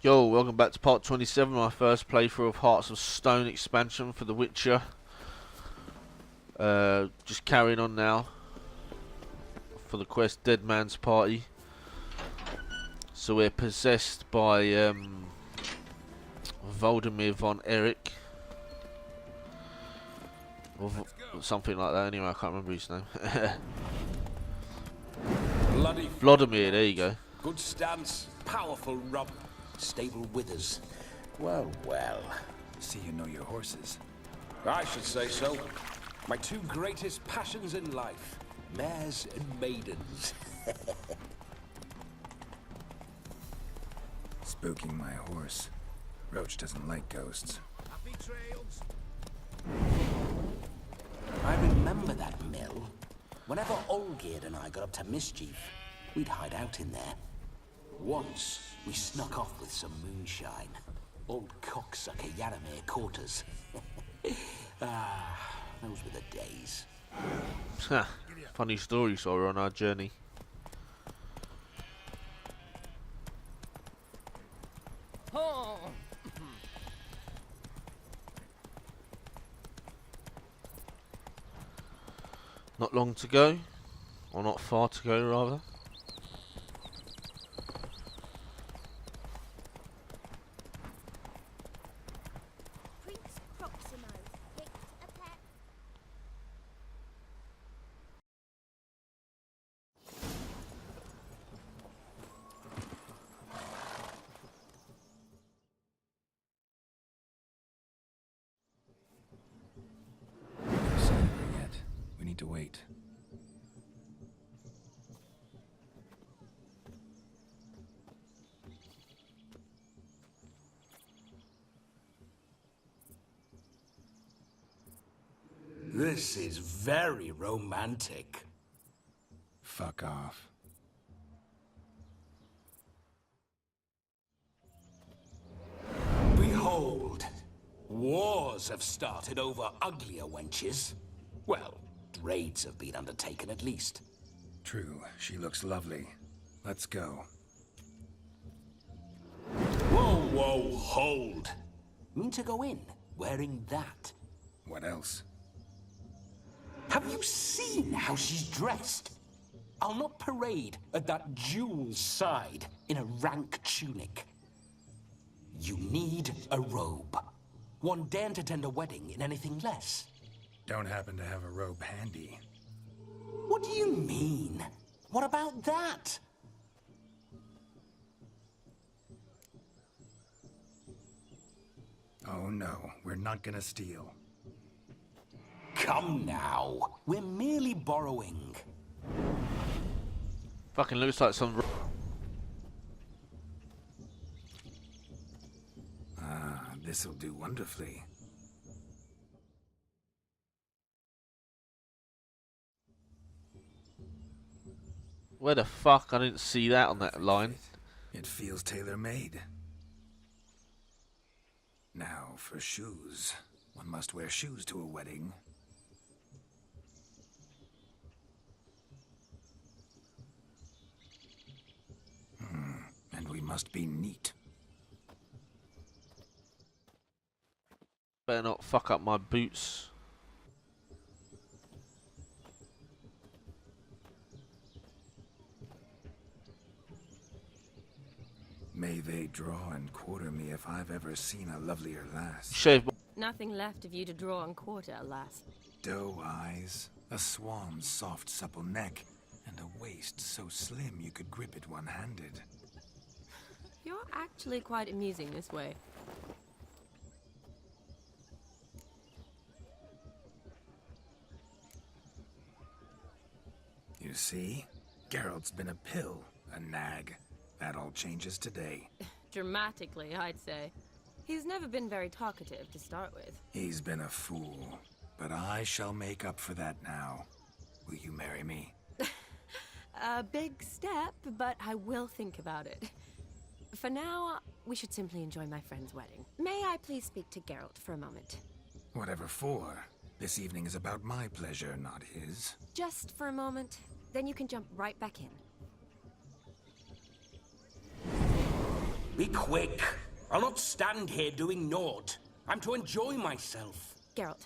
Yo, welcome back to part 27, my first playthrough of Hearts of Stone expansion for The Witcher. Just carrying on now for the quest Dead Man's Party. So we're possessed by Voldemir von Erich. Or something like that, anyway, I can't remember his name. Bloody Vladimir, there you go. good stance, powerful rub, stable withers. Well, well. See you know your horses. I should say so. My two greatest passions in life, mares and maidens. Spooking my horse. Roach doesn't like ghosts. Happy trails. I remember that mill. Whenever Olgierd and I got up to mischief, we'd hide out in there. Once, we snuck off with some moonshine. Old cocksucker Yaramir caught us. Those were the days. Funny story, so we're on our journey. Not long to go, or not far to go rather. No sign of her yet. We need to wait. This is very romantic. Fuck off. Behold, wars have started over uglier wenches. Well, raids have been undertaken at least. True, she looks lovely. Let's go. Whoa, whoa, hold. Mean to go in, wearing that? What else? Have you seen how she's dressed? I'll not parade at that jewel's side in a rank tunic. You need a robe. One daren't attend a wedding in anything less. Don't happen to have a robe handy. What do you mean? What about that? Oh no, we're not gonna steal. Come now. We're merely borrowing. Fucking looks like some. Ah, this'll do wonderfully. Where the fuck? I didn't see that on that line. It feels tailor-made. Now, for shoes. One must wear shoes to a wedding. And we must be neat. Better not fuck up my boots. May they draw and quarter me if I've ever seen a lovelier lass. Shave. Nothing left of you to draw and quarter, alas. Doe eyes, a swan's soft supple neck, and a waist so slim you could grip it one-handed. You're actually quite amusing this way. You see? Geralt's been a pill, a nag. That all changes today. Dramatically, I'd say. He's never been very talkative to start with. He's been a fool, but I shall make up for that now. Will you marry me? A big step, but I will think about it. For now, we should simply enjoy my friend's wedding. May I please speak to Geralt for a moment? Whatever for. This evening is about my pleasure, not his. Just for a moment, then you can jump right back in. Be quick. I'll not stand here doing naught. I'm to enjoy myself. Geralt,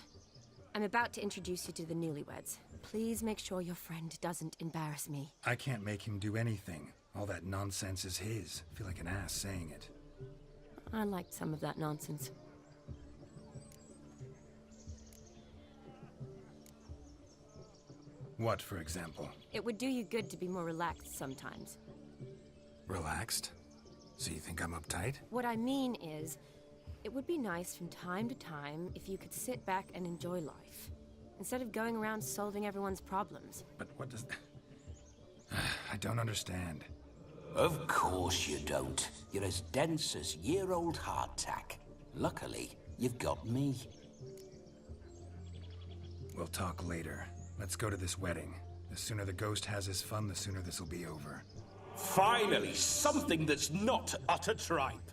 I'm about to introduce you to the Newlyweds. Please make sure your friend doesn't embarrass me. I can't make him do anything. All that nonsense is his. I feel like an ass saying it. I liked some of that nonsense. What, for example? It would do you good to be more relaxed sometimes. Relaxed? So you think I'm uptight? What I mean is, it would be nice from time to time if you could sit back and enjoy life, instead of going around solving everyone's problems. But what does... I don't understand. Of course you don't. You're as dense as year-old hardtack. Luckily, you've got me. We'll talk later. Let's go to this wedding. The sooner the ghost has his fun, the sooner this'll be over. Finally, something that's not utter tripe.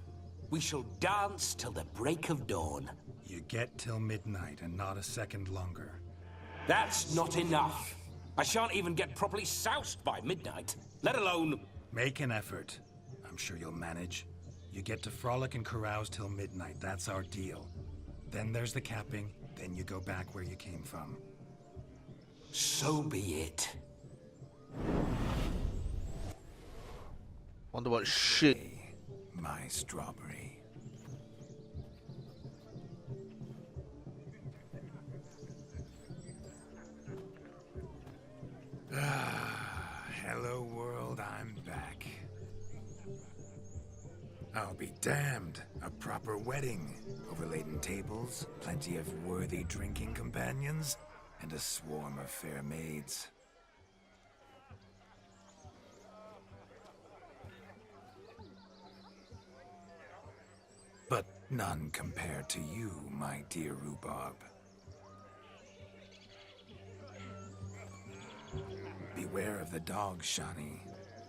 We shall dance till the break of dawn. You get till midnight and not a second longer. That's not enough. I shan't even get properly soused by midnight, let alone... Make an effort. I'm sure you'll manage. You get to frolic and carouse till midnight. That's our deal. Then there's the capping. Then you go back where you came from. So be it. Wonder what shit. Hey, my strawberry. Hello world, I'm back. I'll be damned. A proper wedding. Overladen tables, plenty of worthy drinking companions, and a swarm of fair maids. But none compared to you, my dear rhubarb. Beware of the dog, Shani.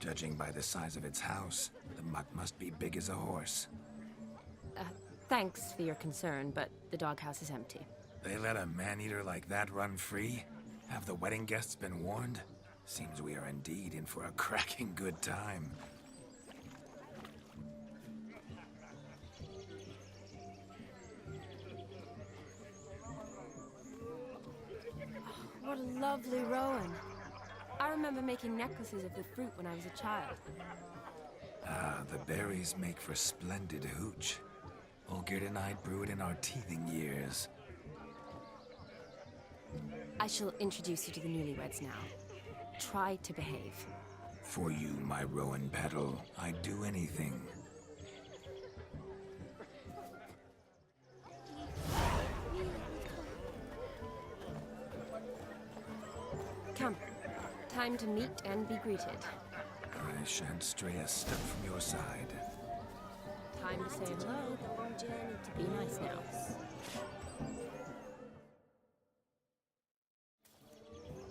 Judging by the size of its house, the mutt must be big as a horse. Thanks for your concern, but the doghouse is empty. They let a man-eater like that run free? Have the wedding guests been warned? Seems we are indeed in for a cracking good time. What a lovely rowan. I remember making necklaces of the fruit when I was a child. Ah, the berries make for splendid hooch. Olgerd and I brew it in our teething years. I shall introduce you to the Newlyweds now. Try to behave. For you, my rowan petal, I'd do anything. Come. Time to meet and be greeted. I shan't stray a step from your side. Time to say hello. Be nice now.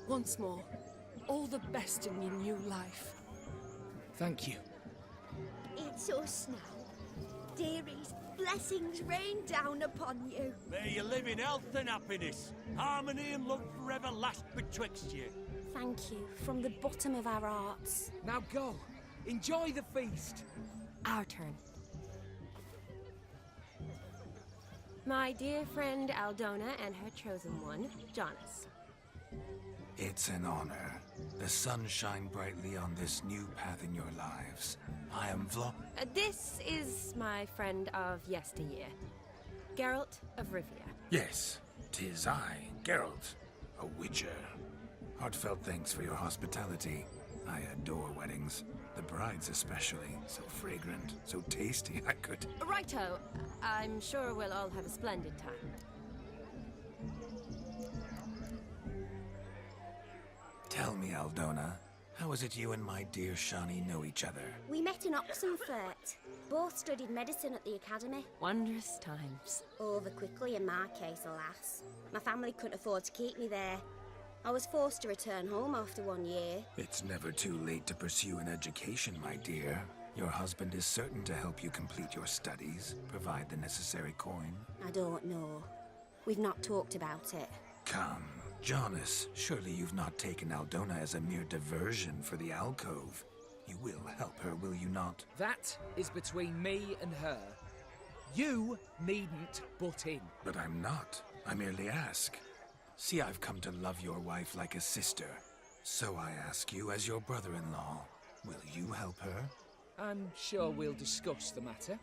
Once more, all the best in your new life. Thank you. It's us now. Dearies, blessings rain down upon you. May you live in health and happiness. Harmony and love forever last betwixt you. Thank you from the bottom of our hearts. Now go. Enjoy the feast. Our turn. My dear friend Aldona and her chosen one, Jonas. It's an honor. The sun shine brightly on this new path in your lives. I am This is my friend of yesteryear, Geralt of Rivia. Yes, 'tis I, Geralt, a witcher. Heartfelt thanks for your hospitality. I adore weddings. The brides especially. So fragrant, so tasty, I could... Righto. I'm sure we'll all have a splendid time. Tell me, Aldona, how is it you and my dear Shani know each other? We met in Oxenfurt. Both studied medicine at the academy. Wondrous times. Over quickly in my case, alas. My family couldn't afford to keep me there. I was forced to return home after 1 year. It's never too late to pursue an education, my dear. Your husband is certain to help you complete your studies, provide the necessary coin. I don't know. We've not talked about it. Come, Jonas, surely you've not taken Aldona as a mere diversion for the alcove. You will help her, will you not? That is between me and her. You needn't butt in. But I'm not. I merely ask. See, I've come to love your wife like a sister. So I ask you as your brother-in-law, will you help her? I'm sure we'll discuss the matter.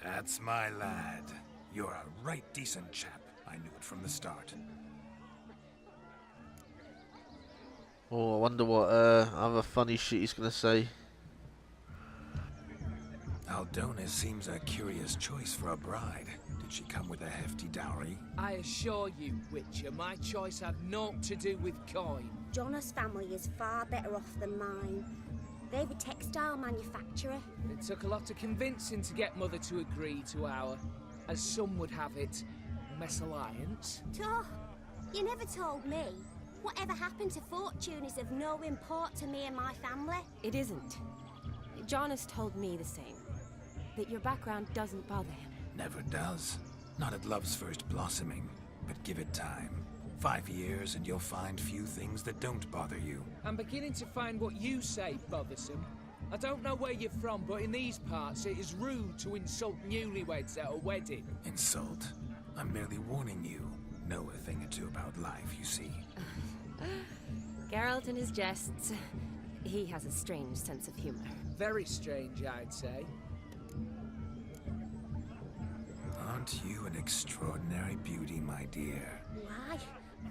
That's my lad. You're a right decent chap. I knew it from the start. Oh, I wonder what other funny shit he's gonna say. Aldona seems a curious choice for a bride. Did she come with a hefty dowry? I assure you, Witcher, my choice had naught to do with coin. Jonas' family is far better off than mine. They're a textile manufacturer. It took a lot of convincing to get Mother to agree to our, as some would have it, mesalliance. Oh, you never told me. Whatever happened to fortune is of no import to me and my family. It isn't. Jonas told me the same. That your background doesn't bother him. Never does. Not at love's first blossoming. But give it time. 5 years and you'll find few things that don't bother you. I'm beginning to find what you say bothersome. I don't know where you're from, but in these parts it is rude to insult newlyweds at a wedding. Insult? I'm merely warning you. Know a thing or two about life, you see. Geralt and his jests. He has a strange sense of humor. Very strange, I'd say. Aren't you an extraordinary beauty, my dear? Why,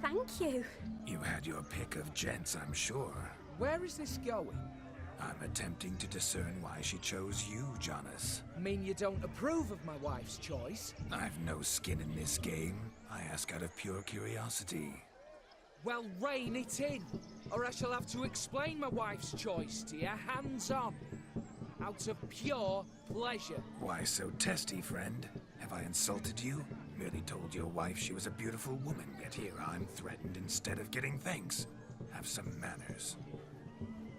thank you. You had your pick of gents, I'm sure. Where is this going? I'm attempting to discern why she chose you, Jonas. Mean you don't approve of my wife's choice? I've no skin in this game. I ask out of pure curiosity. Well, rein it in, or I shall have to explain my wife's choice to you hands-on. Out of pure pleasure. Why so testy, friend? Have I insulted you? Merely told your wife she was a beautiful woman, yet here I'm threatened instead of getting thanks. Have some manners.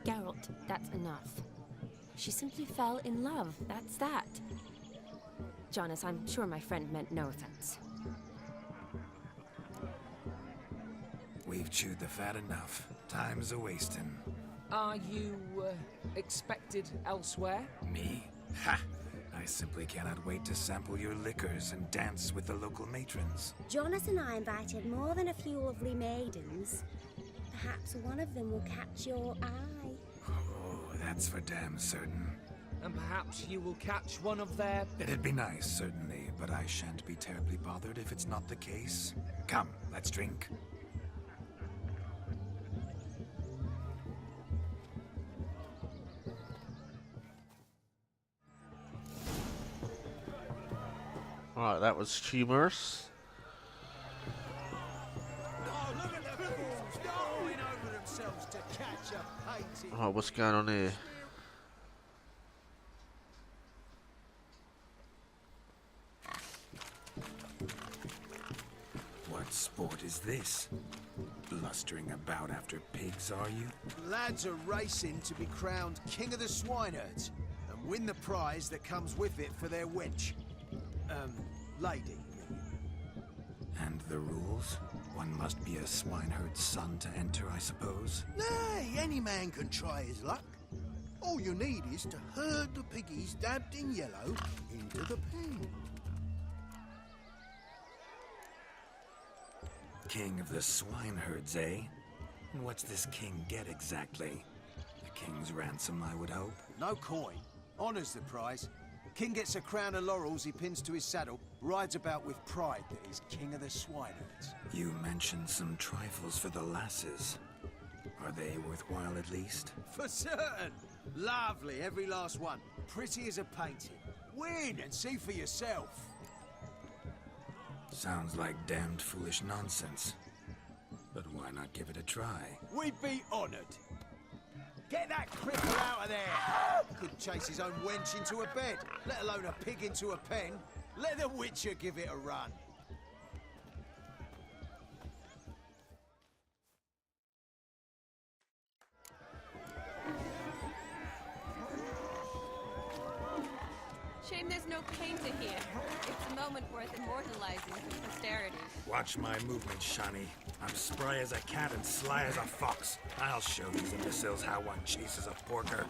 Geralt, that's enough. She simply fell in love, that's that. Jonas, I'm sure my friend meant no offense. We've chewed the fat enough. Time's a-wasting. Are you, expected elsewhere? Me? Ha! I simply cannot wait to sample your liquors and dance with the local matrons. Jonas and I invited more than a few lovely maidens. Perhaps one of them will catch your eye. Oh, that's for damn certain. And perhaps you will catch one of their... It'd be nice, certainly, but I shan't be terribly bothered if it's not the case. Come, let's drink. Alright, that was humorous. Oh, look at the fools going over themselves to catch a painting. Alright, what's going on here? What sport is this? Blustering about after pigs, are you? Lads are racing to be crowned King of the Swineherds and win the prize that comes with it for their wench. Lady. And the rules? One must be a swineherd's son to enter, I suppose? Nay, any man can try his luck. All you need is to herd the piggies dabbed in yellow into the pen. King of the swineherds, eh? And what's this king get exactly? The king's ransom, I would hope. No coin. Honours the prize. King gets a crown of laurels he pins to his saddle, rides about with pride that he's king of the swineherds. You mentioned some trifles for the lasses. Are they worthwhile at least? For certain! Lovely, every last one. Pretty as a painting. Win and see for yourself. Sounds like damned foolish nonsense. But why not give it a try? We'd be honoured. Get that cripple out of there! Couldn't chase his own wench into a bed, let alone a pig into a pen. Let the Witcher give it a run. Shame there's no painter here. It's a moment worth immortalizing for posterity. Watch my movement, Shani. I'm spry as a cat and sly as a fox. I'll show these imbeciles how one chases a porker.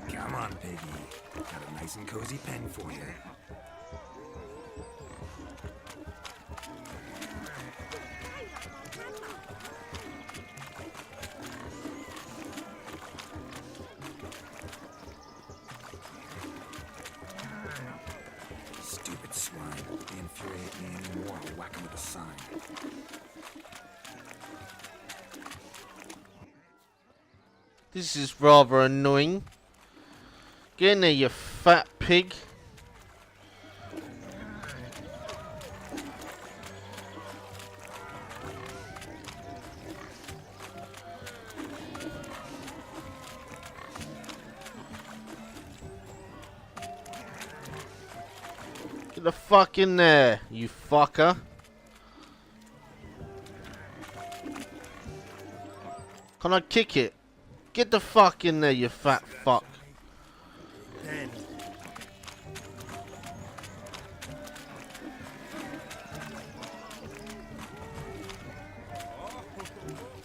Come on, piggy. Got a nice and cozy pen for you. Stupid swine. They infuriate me anymore. I'll whack him with a sign. This is rather annoying. Get in there, you fat pig. Get the fuck in there, you fucker. Can I kick it? Get the fuck in there, you fat fuck. Then.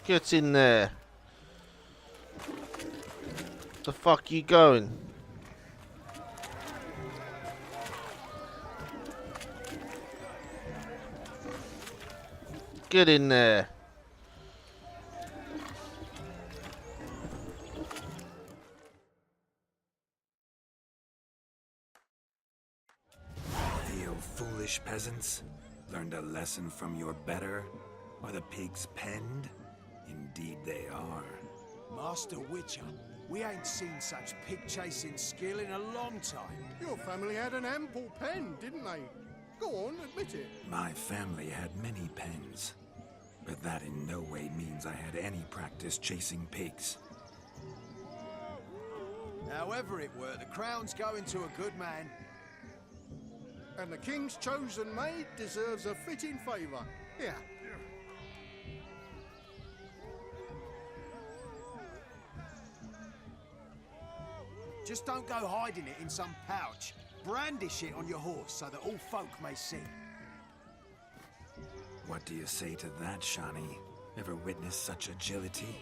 Get in there. The fuck you going? Get in there. Foolish peasants, learned a lesson from your better? Are the pigs penned? Indeed they are. Master Witcher, we ain't seen such pig-chasing skill in a long time. Your family had an ample pen, didn't they? Go on, admit it. My family had many pens, but that in no way means I had any practice chasing pigs. However it were, the crown's going to a good man. And the king's chosen maid deserves a fitting favour. Here. Just don't go hiding it in some pouch. Brandish it on your horse so that all folk may see. What do you say to that, Shani? Ever witnessed such agility?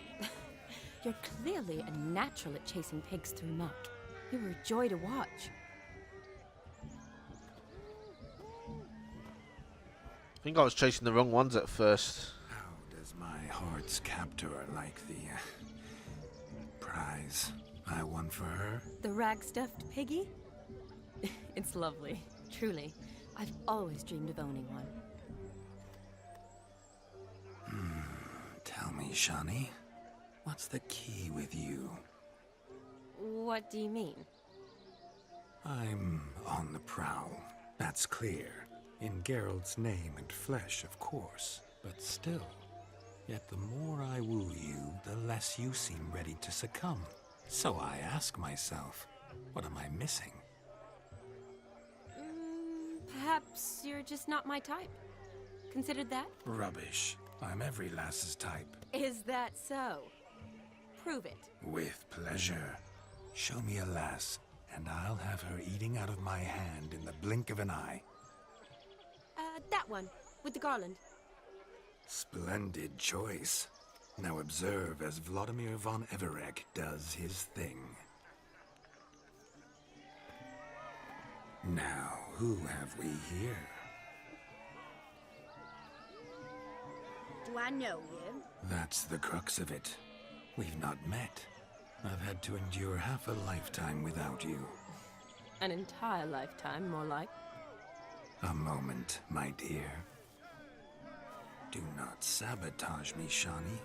You're clearly a natural at chasing pigs through muck. You were a joy to watch. I think I was chasing the wrong ones at first. How does my heart's captor like the prize I won for her? The rag-stuffed piggy? It's lovely, truly. I've always dreamed of owning one. Tell me, Shani, what's the key with you? What do you mean? I'm on the prowl, that's clear. In Geralt's name and flesh, of course, but still. Yet the more I woo you, the less you seem ready to succumb. So I ask myself, what am I missing? Perhaps you're just not my type. Considered that? Rubbish. I'm every lass's type. Is that so? Prove it. With pleasure. Show me a lass, and I'll have her eating out of my hand in the blink of an eye. That one, with the garland. Splendid choice. Now observe as Vladimir von Everegg does his thing. Now, who have we here? Do I know you? That's the crux of it. We've not met. I've had to endure half a lifetime without you. An entire lifetime, more like. A moment, my dear. Do not sabotage me, Shani.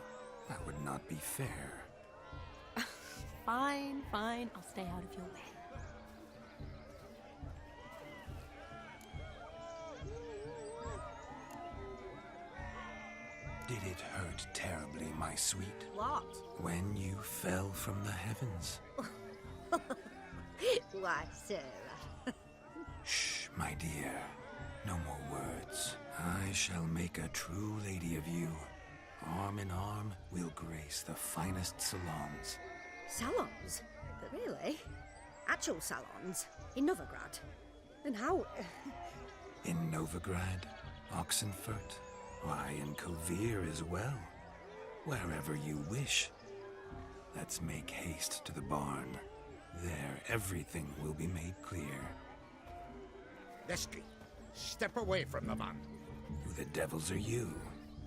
That would not be fair. Fine, fine. I'll stay out of your way. Did it hurt terribly, my sweet? What? When you fell from the heavens? Why, Sarah. Shh, my dear. No more words. I shall make a true lady of you. Arm in arm, we'll grace the finest salons. Salons? But really? Actual salons? In Novigrad? And how? In Novigrad, Oxenfurt, why, in Kovir as well. Wherever you wish. Let's make haste to the barn. There, everything will be made clear. Lesky, step away from the van. Who the devils are you?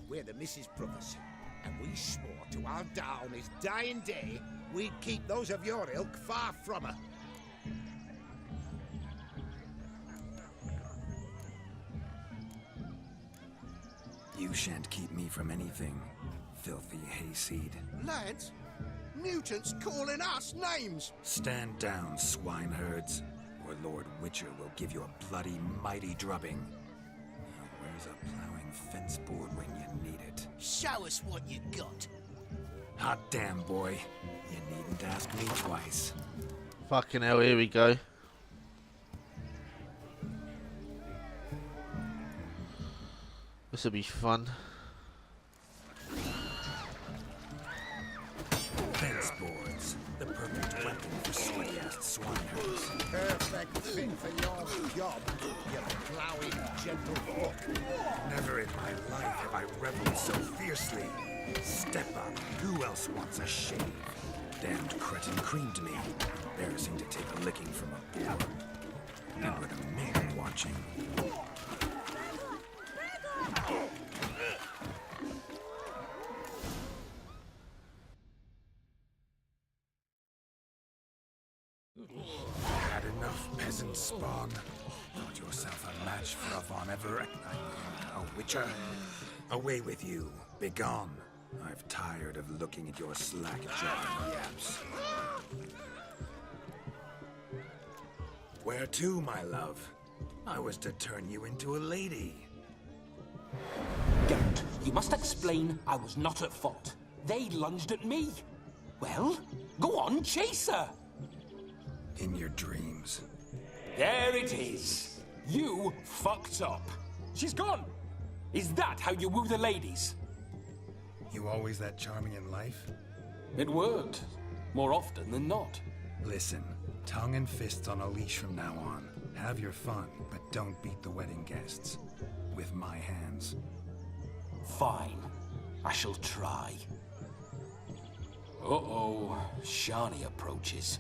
We're the Mrs. Brothers, and we swore to our down his dying day we'd keep those of your ilk far from her. You shan't keep me from anything, filthy hayseed. Lads, mutants calling us names. Stand down, swineherds, or Lord Witcher will give you a bloody mighty drubbing. Now, where's a plowing fence board when you need it? Show us what you got. Hot damn, boy. You needn't ask me twice. Fucking hell, here we go. This will be fun. Fence boards, the perfect weapon for sweaty-ass swineherds. Perfect fit for your job, you plowing gentlefolk. Never in my life have I reveled so fiercely. Step up. Who else wants a shave? Damned cretin creamed me. Embarrassing to take a licking from a boar. And with a man watching. Had enough, peasant spawn. Thought yourself a match for a Von Everett. A witcher. Away with you. Begone. I've tired of looking at your slack-jawed yaps. Where to, my love? I was to turn you into a lady. Geralt, you must explain I was not at fault. They lunged at me. Well, go on, chase her. In your dreams. There it is. You fucked up. She's gone. Is that how you woo the ladies? You always that charming in life? It worked. More often than not. Listen, tongue and fists on a leash from now on. Have your fun, but don't beat the wedding guests. With my hands. Fine. I shall try. Uh-oh. Shani approaches.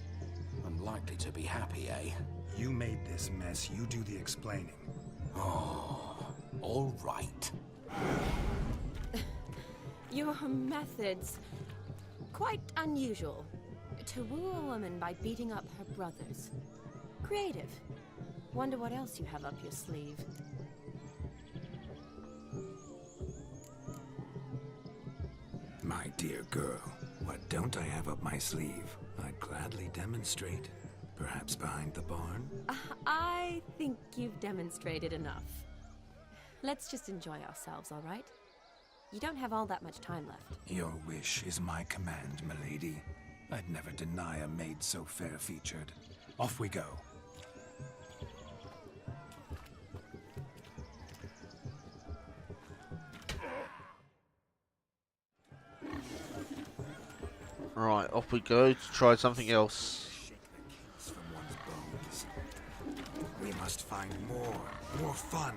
Unlikely to be happy, eh? You made this mess. You do the explaining. Oh, all right. Your methods, quite unusual. To woo a woman by beating up her brothers. Creative. Wonder what else you have up your sleeve. My dear girl, what don't I have up my sleeve? I'd gladly demonstrate. Perhaps behind the barn? I think you've demonstrated enough. Let's just enjoy ourselves, all right? You don't have all that much time left. Your wish is my command, milady. I'd never deny a maid so fair-featured. Off we go. Right, off we go to try something else. Shake the kinks from one's bones. We must find more fun.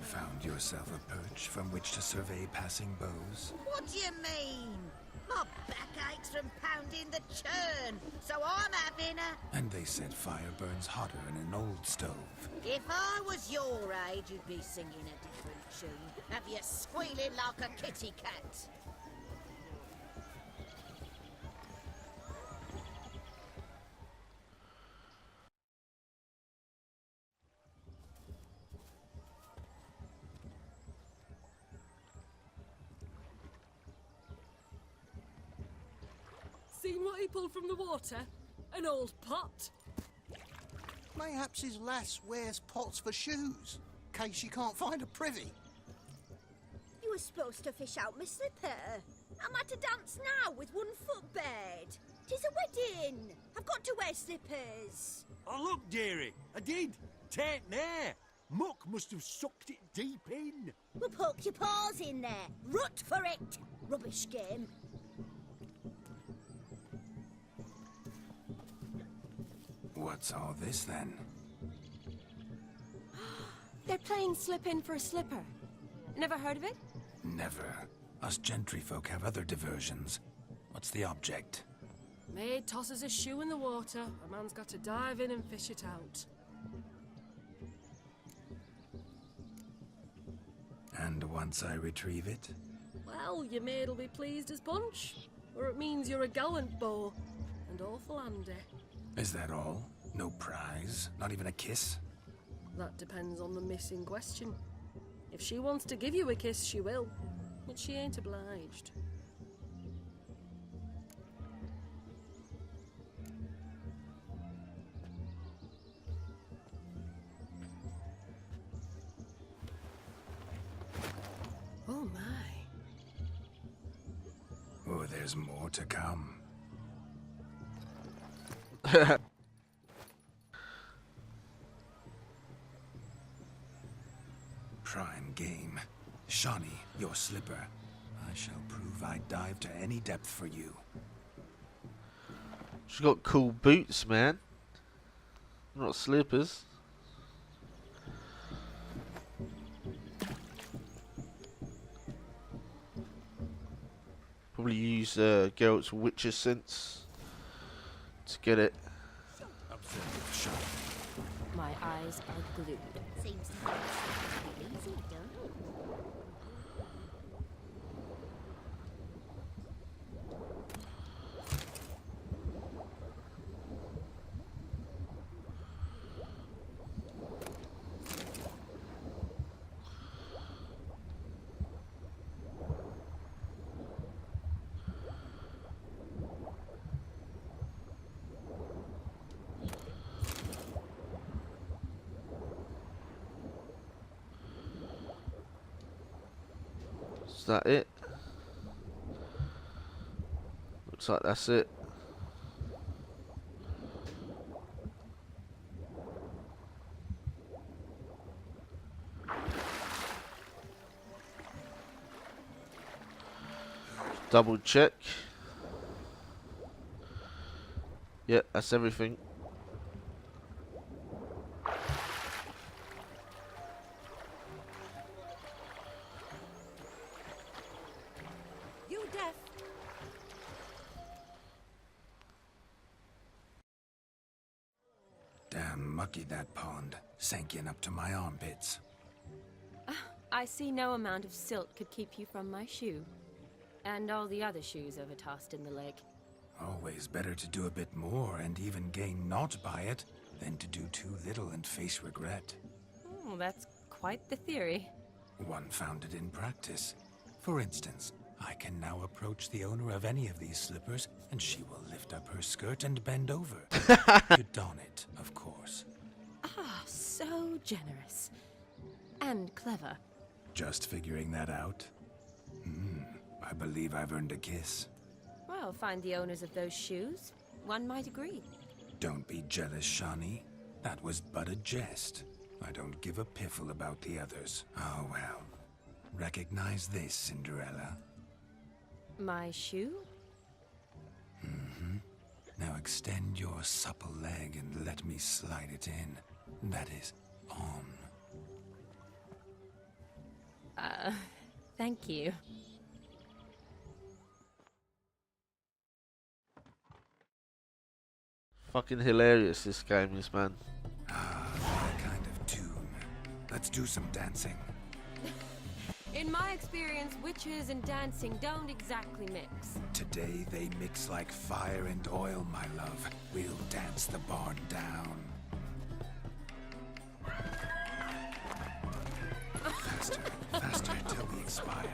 Found yourself a perch from which to survey passing beaux? What do you mean? My back aches from pounding the churn, so I'm having a... And they said fire burns hotter in an old stove. If I was your age, you'd be singing a different tune. Have you squealing like a kitty cat? Seen what he pulled from the water? An old pot? Mayhaps his lass wears pots for shoes, case she can't find a privy. You were supposed to fish out my slipper. I'm at a dance now with one foot bed. 'Tis a wedding. I've got to wear slippers. Oh, look, dearie. I did. Take there. Muck must have sucked it deep in. Well, poke your paws in there. Rut for it. Rubbish game. What's all this then? They're playing slip in for a slipper. Never heard of it? Never. Us gentry folk have other diversions. What's the object? Maid tosses a shoe in the water. A man's got to dive in and fish it out. And once I retrieve it? Well, your maid'll be pleased as punch. Or it means you're a gallant beau. And awful handy. Is that all? No prize? Not even a kiss? That depends on the miss in question. If she wants to give you a kiss, she will. But she ain't obliged. Oh my. Oh, there's more to come. Prime game. Shani, your slipper. I shall prove I dive to any depth for you. She's got cool boots, man. Not slippers. Probably use Geralt's Witcher sense to get it. Observe Shani. My eyes are glued. Seems to be easy done. Is that it? Looks like that's it. Double check. Yeah, that's everything. You deaf? Damn mucky that pond. Sank in up to my armpits. I see no amount of silt could keep you from my shoe. And all the other shoes overtossed in the lake. Always better to do a bit more and even gain naught by it than to do too little and face regret. Oh, that's quite the theory. One founded in practice. For instance, I can now approach the owner of any of these slippers, and she will lift up her skirt and bend over. To don it, of course. Ah, so generous. And clever. Just figuring that out? I believe I've earned a kiss. Well, find the owners of those shoes. One might agree. Don't be jealous, Shani. That was but a jest. I don't give a piffle about the others. Oh well. Recognize this, Cinderella. My shoe? Now extend your supple leg and let me slide it in. That is, on. Thank you. Fucking hilarious this game is, man. That kind of tune. Let's do some dancing. In my experience, witches and dancing don't exactly mix. Today they mix like fire and oil, my love. We'll dance the barn down. Faster, faster till we expire.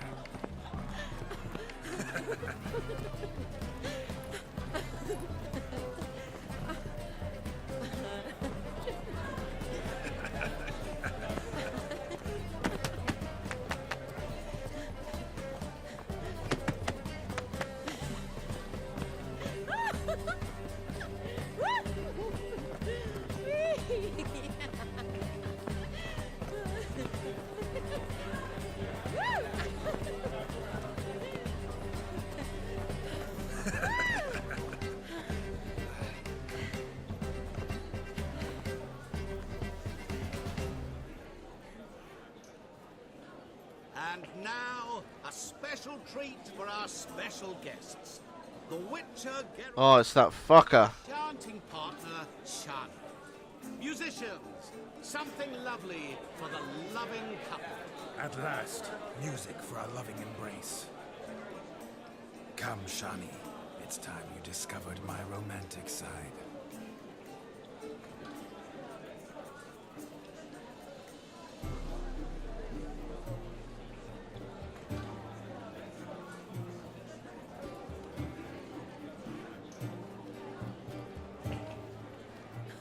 special treat for our special guests. The Witcher Geralt. Oh, it's that fucker. Chanting partner, Shani. Musicians, something lovely for the loving couple. At last, music for our loving embrace. Come, Shani. It's time you discovered my romantic side.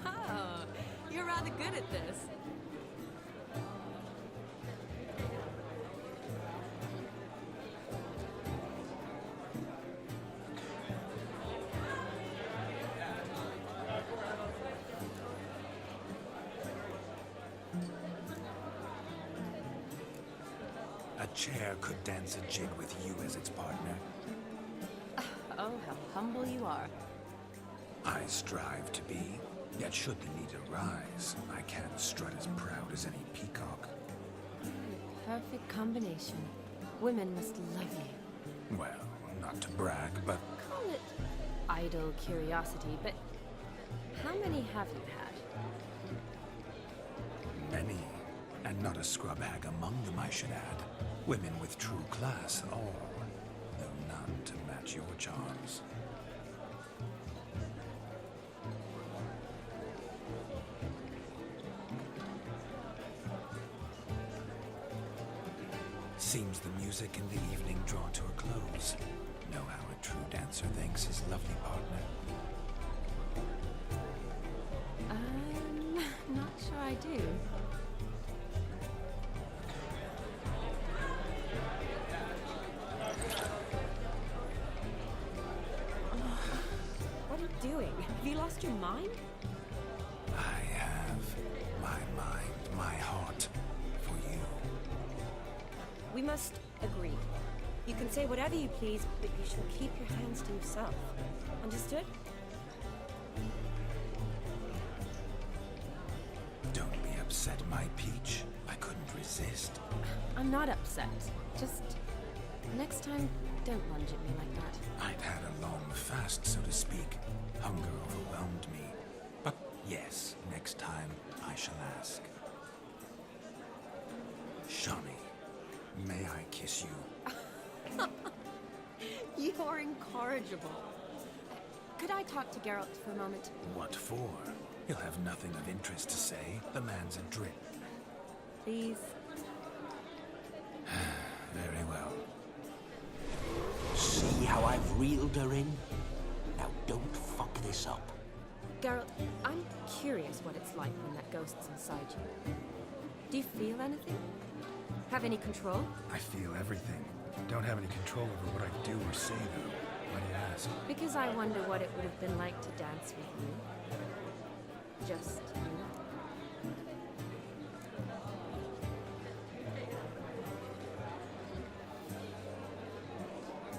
Oh, you're rather good at this. A chair could dance a jig with you as its partner. Oh, how humble you are. I strive to be, yet should the need arise, I can't strut as proud as any peacock. Perfect combination. Women must love you. Well, not to brag, but Call it idle curiosity, but how many have you had? many. And not a scrub hag among them, I should add. Women with true class, all, though none to match your charms. Seems the music in the evening draw to a close. Know how a true dancer thanks his lovely partner. Not sure I do. What are you doing? Have you lost your mind? I have my mind, my heart for you. We must agree. You can say whatever you please, but you shall keep your hands to yourself. Understood? Don't be upset, my peach. I couldn't resist. I'm not upset. Just next time, don't lunge at me like that. I'd had a long fast, so to speak. Hunger overwhelmed me. But yes, next time I shall ask. Shani, may I kiss you? You're incorrigible. Could I talk to Geralt for a moment? What for? He'll have nothing of interest to say. The man's adrip. Please? Very well. See how I've reeled her in? Now don't fuck this up. Geralt, I'm curious what it's like when that ghost's inside you. Do you feel anything? Have any control? I feel everything. Don't have any control over what I do or say, though. Why do you ask? Because I wonder what it would have been like to dance with you. Just you.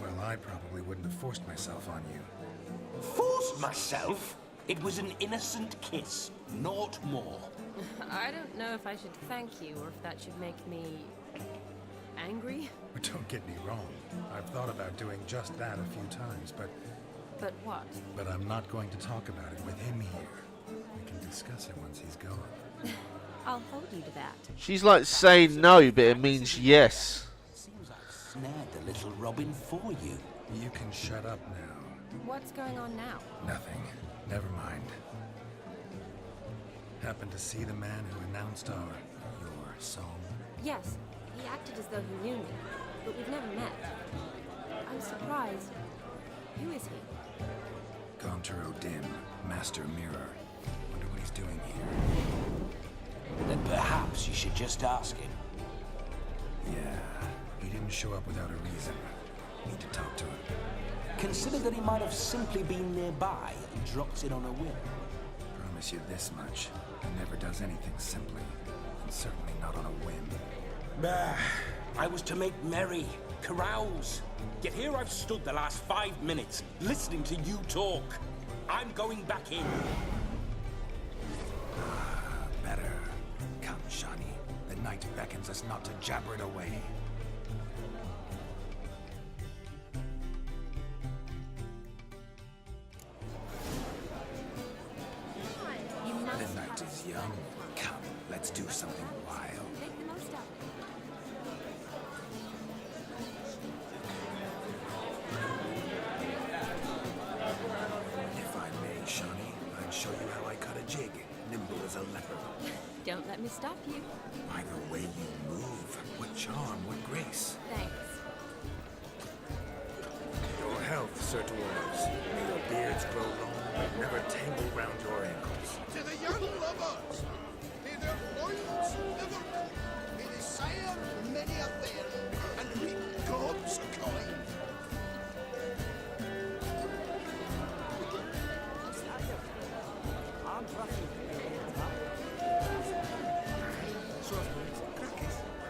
Well, I probably wouldn't have forced myself on you. Forced myself? It was an innocent kiss, naught more. I don't know if I should thank you or if that should make me angry. But don't get me wrong. I've thought about doing just that a few times, but what? But I'm not going to talk about it with him here. We can discuss it once he's gone. I'll hold you to that. She's like saying no, but it means yes. Seems I've snared the little Robin for you. You can shut up now. What's going on now? Nothing. Never mind. Happened to see the man who announced your song? Yes, he acted as though he knew me, but we've never met. I'm surprised. Who is he? Conturo Dim, Master Mirror. Wonder what he's doing here. Then perhaps you should just ask him. Yeah, he didn't show up without a reason. Need to talk to him. Consider that he might have simply been nearby and dropped in on a whim. Promise you this much. He never does anything simply, and certainly not on a whim. Bah, I was to make merry, carouse. Yet here I've stood the last 5 minutes, listening to you talk. I'm going back in. Better. Come, Shani. The night beckons us not to jabber it away. young. Come, let's do something wild. Make the most of it. If I may, Shani, I'd show you how I cut a jig, nimble as a leopard. Don't let me stop you. By the way you move, what charm, what grace. Thanks. Your health, Sir Dwarves. May your beards grow long, but never tangle round your ankles. To the young lovers, may their loins never cool. May they sire many a bairn and reap God's coin.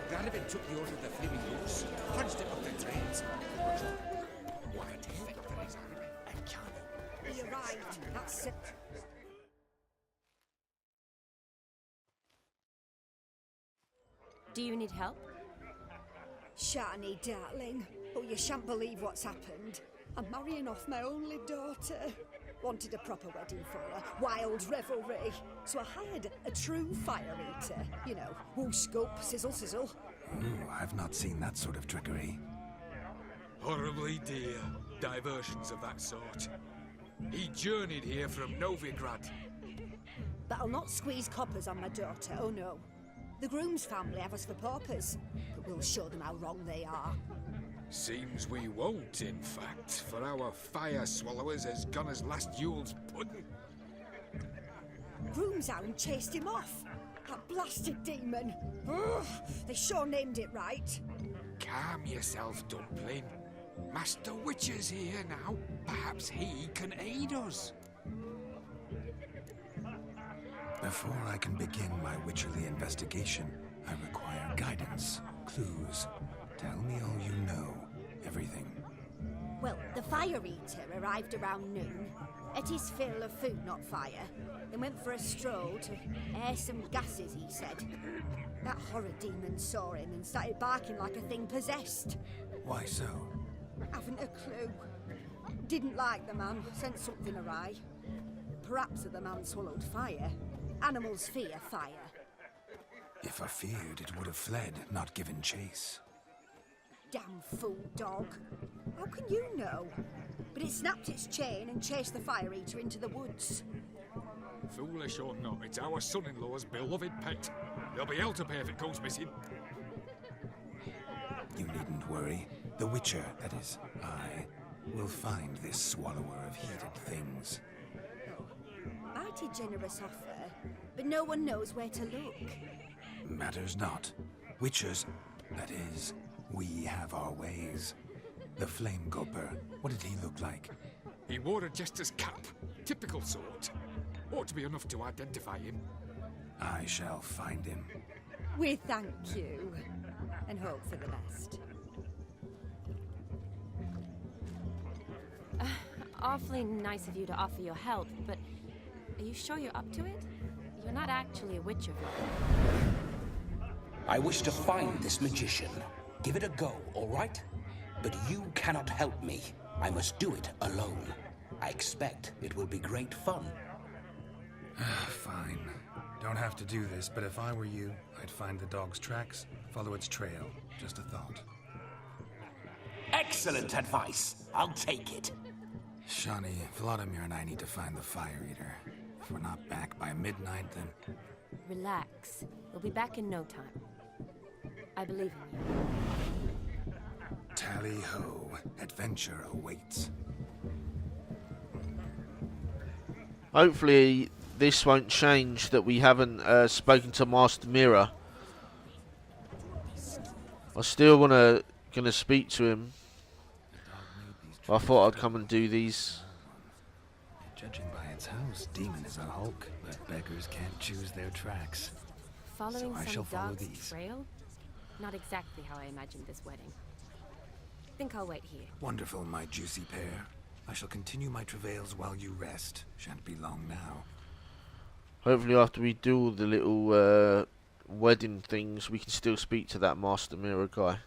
Granvin took the order of the flaming wolves, plunged it up the drains. What a defect for his army. And Johnny. He arrived. That's it. Do you need help? Shani, darling. Oh, you shan't believe what's happened. I'm marrying off my only daughter. Wanted a proper wedding for her. Wild revelry. So I hired a true fire eater. You know, whoosh, scope, sizzle, sizzle. Ooh, I've not seen that sort of trickery. Horribly dear diversions of that sort. He journeyed here from Novigrad. But I'll not squeeze coppers on my daughter, oh no. The groom's family have us for paupers, but we'll show them how wrong they are. Seems we won't, in fact, for our fire swallowers has gone as last Yule's pudding. Groom's hound chased him off. That blasted demon. Ugh, they sure named it right. Calm yourself, Dumpling. Master Witcher's here now. Perhaps he can aid us. Before I can begin my witcherly investigation, I require guidance, clues. Tell me all you know. Everything. Well, the fire eater arrived around noon, ate his fill of food, not fire, then went for a stroll to air some gases, he said. That horror demon saw him and started barking like a thing possessed. Why so? Haven't a clue. Didn't like the man, sent something awry. Perhaps the man swallowed fire. Animals fear fire. If I feared, it would have fled, not given chase. Damn fool dog. How can you know? But it snapped its chain and chased the fire eater into the woods. Foolish or not, it's our son-in-law's beloved pet. There'll be hell to pay if it goes missing. You needn't worry. The Witcher, that is, I, will find this swallower of heated things. Mighty generous offer, but no one knows where to look. Matters not. Witchers, that is, we have our ways. The Flame Gulper, what did he look like? He wore a jester's cap. Typical sort. Ought to be enough to identify him. I shall find him. We thank you, and hope for the best. Awfully nice of you to offer your help, but are you sure you're up to it? You're not actually a witcher. I wish to find this magician. Give it a go, all right? But you cannot help me. I must do it alone. I expect it will be great fun. Fine. Don't have to do this, but if I were you, I'd find the dog's tracks, follow its trail. Just a thought. Excellent advice. I'll take it. Shani, Vladimir and I need to find the fire eater. If we're not back by midnight, then... Relax. We'll be back in no time. I believe in you. Tally-ho. Adventure awaits. Hopefully this won't change that we haven't spoken to Master Mirror. I still gonna speak to him. I thought I'd come and do these. Judging by its house, demon is a hulk, but beggars can't choose their tracks. Following So I some shall follow dog's these. trail? Not exactly how I imagined this wedding. Think I'll wait here. Wonderful, my juicy pair. I shall continue my travails while you rest. Shan't be long now. Hopefully after we do all the little wedding things, we can still speak to that Master Mirror guy.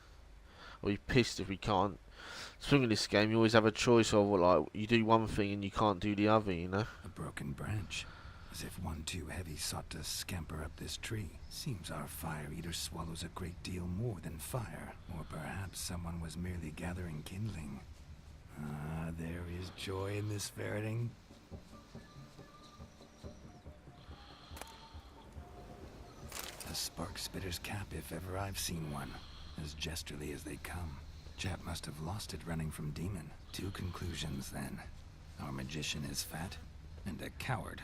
I'll be pissed if we can't. The thing in this game, you always have a choice of, like, you do one thing and you can't do the other, you know? A broken branch. As if one too heavy sought to scamper up this tree. Seems our fire eater swallows a great deal more than fire. Or perhaps someone was merely gathering kindling. Ah, there is joy in this ferreting. A spark spitter's cap if ever I've seen one. As jesterly as they come. Chap must have lost it running from Demon. Two conclusions then. Our magician is fat, and a coward.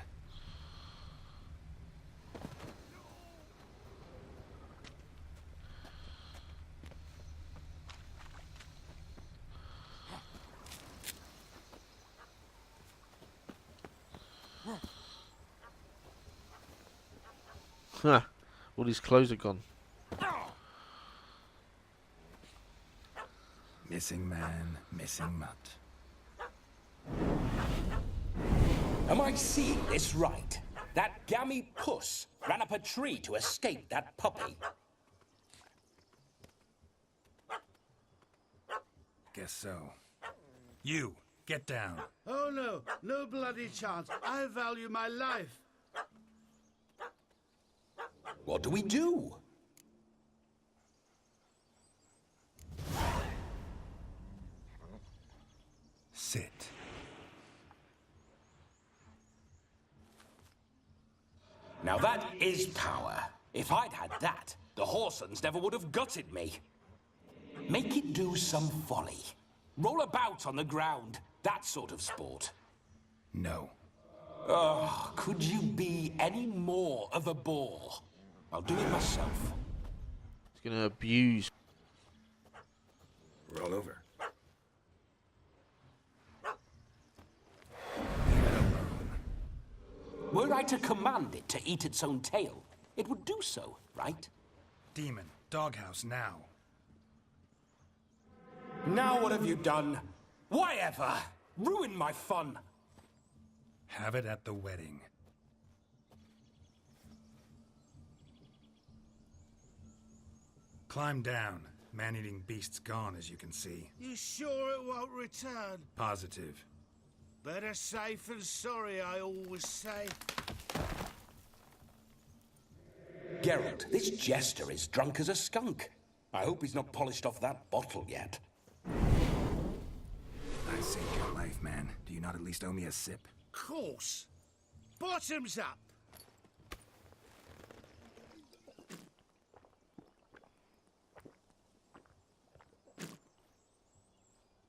Huh. All his clothes are gone. Missing man, missing mutt. Am I seeing this right? That gammy puss ran up a tree to escape that puppy. Guess so. You, get down. Oh no, no bloody chance. I value my life. What do we do? Sit. Now that is power. If I'd had that, the Horsons never would have gutted me. Make it do some folly. Roll about on the ground. That sort of sport. No. Oh, could you be any more of a bore? I'll do it myself. He's gonna abuse. Roll over. Were I to command it to eat its own tail, it would do so, right? Demon, doghouse now. Now what have you done? Why ever? Ruin my fun. Have it at the wedding. Climb down. Man-eating beast's gone, as you can see. You sure it won't return? Positive. Better safe than sorry, I always say. Geralt, this jester is drunk as a skunk. I hope he's not polished off that bottle yet. I saved your life, man. Do you not at least owe me a sip? Course. Bottoms up.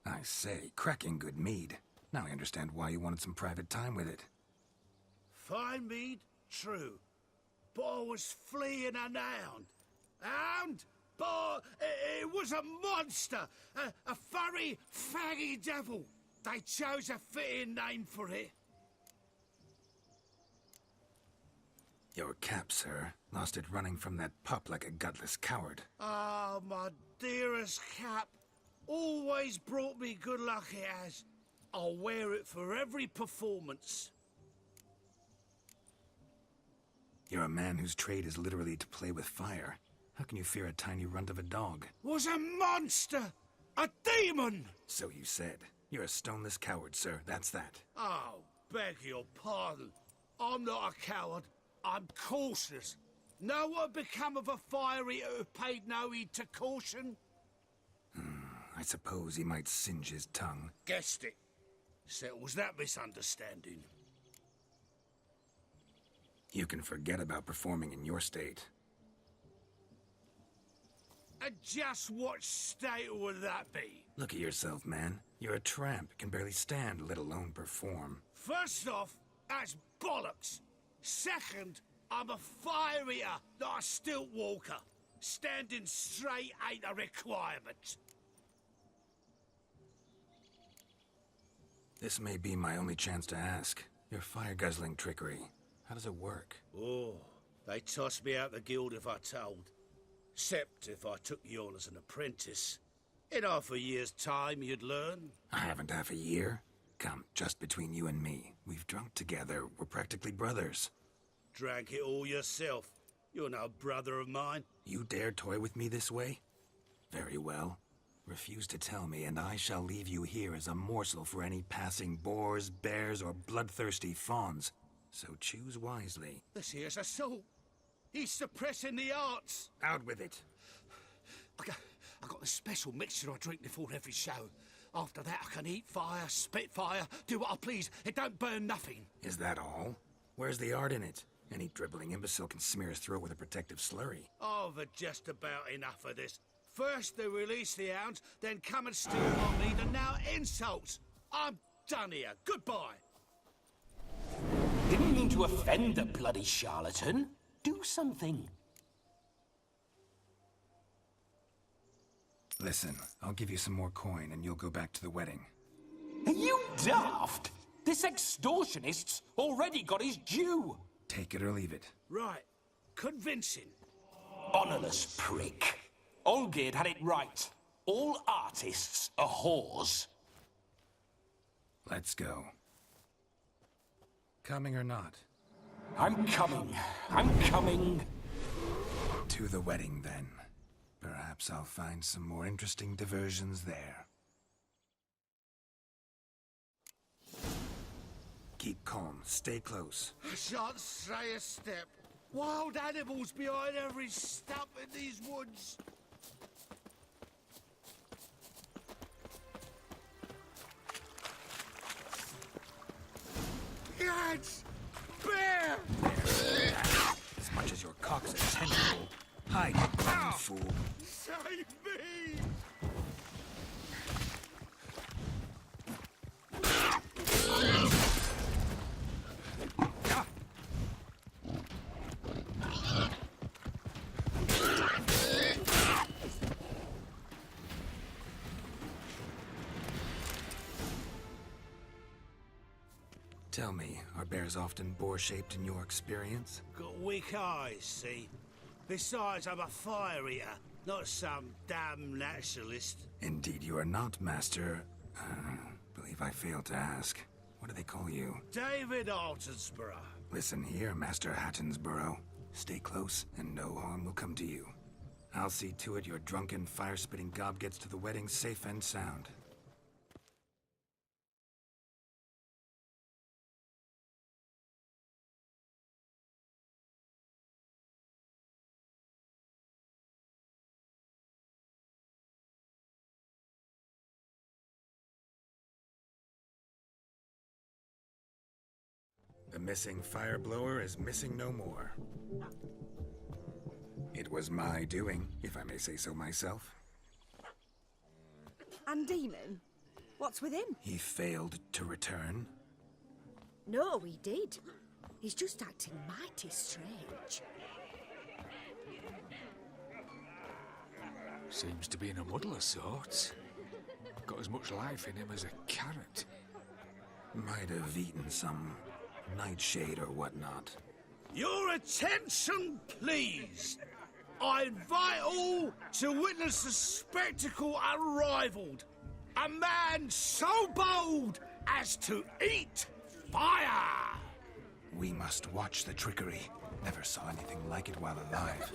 I say, cracking good mead. Now I understand why you wanted some private time with it. Fine mead, true. But I was fleeing an hound. Hound? But it was a monster. A furry, faggy devil. They chose a fitting name for it. Your cap, sir. Lost it running from that pup like a gutless coward. Ah, my dearest cap. Always brought me good luck, it has. I'll wear it for every performance. You're a man whose trade is literally to play with fire. How can you fear a tiny runt of a dog? Was a monster! A demon! So you said. You're a stoneless coward, sir. That's that. Oh, beg your pardon. I'm not a coward. I'm cautious. Know what had become of a fire eater who paid no heed to caution? I suppose he might singe his tongue. Guessed it. Settles that misunderstanding. You can forget about performing in your state. And just what state would that be? Look at yourself, man. You're a tramp, can barely stand, let alone perform. First off, that's bollocks. Second, I'm a fire eater, not a stilt walker. Standing straight ain't a requirement. This may be my only chance to ask. Your fire-guzzling trickery. How does it work? Oh, they tossed me out the guild if I told. Except if I took you on as an apprentice. In half a year's time, you'd learn. I haven't half a year. Come, just between you and me. We've drunk together. We're practically brothers. Drank it all yourself. You're no brother of mine. You dare toy with me this way? Very well. Refuse to tell me, and I shall leave you here as a morsel for any passing boars, bears, or bloodthirsty fawns. so choose wisely. This here's assault. He's suppressing the arts. Out with it. I got a special mixture I drink before every show. After that, I can eat fire, spit fire, do what I please. It don't burn nothing. Is that all? Where's the art in it? Any dribbling imbecile can smear his throat with a protective slurry. I've had just about enough of this. First they release the hounds, then come and steal my meat, and now insults. I'm done here. Goodbye. Didn't mean to offend the bloody charlatan. Do something. Listen, I'll give you some more coin and you'll go back to the wedding. Are you daft? This extortionist's already got his due. Take it or leave it. Right. Convincing. Honourless prick. Olgerd had it right. All artists are whores. Let's go. Coming or not? I'm coming. I'm coming. To the wedding, then. Perhaps I'll find some more interesting diversions there. Keep calm. Stay close. I shan't say a step. Wild animals behind every stump in these woods. Cats! Bear! As much as your cock's a tentacle. Hide, you blind fool. Save me! Tell me, are bears often boar-shaped in your experience? Got weak eyes, see? Besides, I'm a fire eater, not some damn naturalist. Indeed you are not, Master. Believe I failed to ask. What do they call you? David Altonsborough. Listen here, Master Hattonsborough. Stay close, and no harm will come to you. I'll see to it your drunken, fire-spitting gob gets to the wedding safe and sound. The missing fire blower is missing no more. It was my doing, if I may say so myself. And Demon? What's with him? He failed to return. No, he did. He's just acting mighty strange. Seems to be in a muddle of sorts. Got as much life in him as a carrot. Might have eaten some nightshade or whatnot. Your attention, please. I invite all to witness a spectacle unrivaled. A man so bold as to eat fire. We must watch the trickery. Never saw anything like it while alive.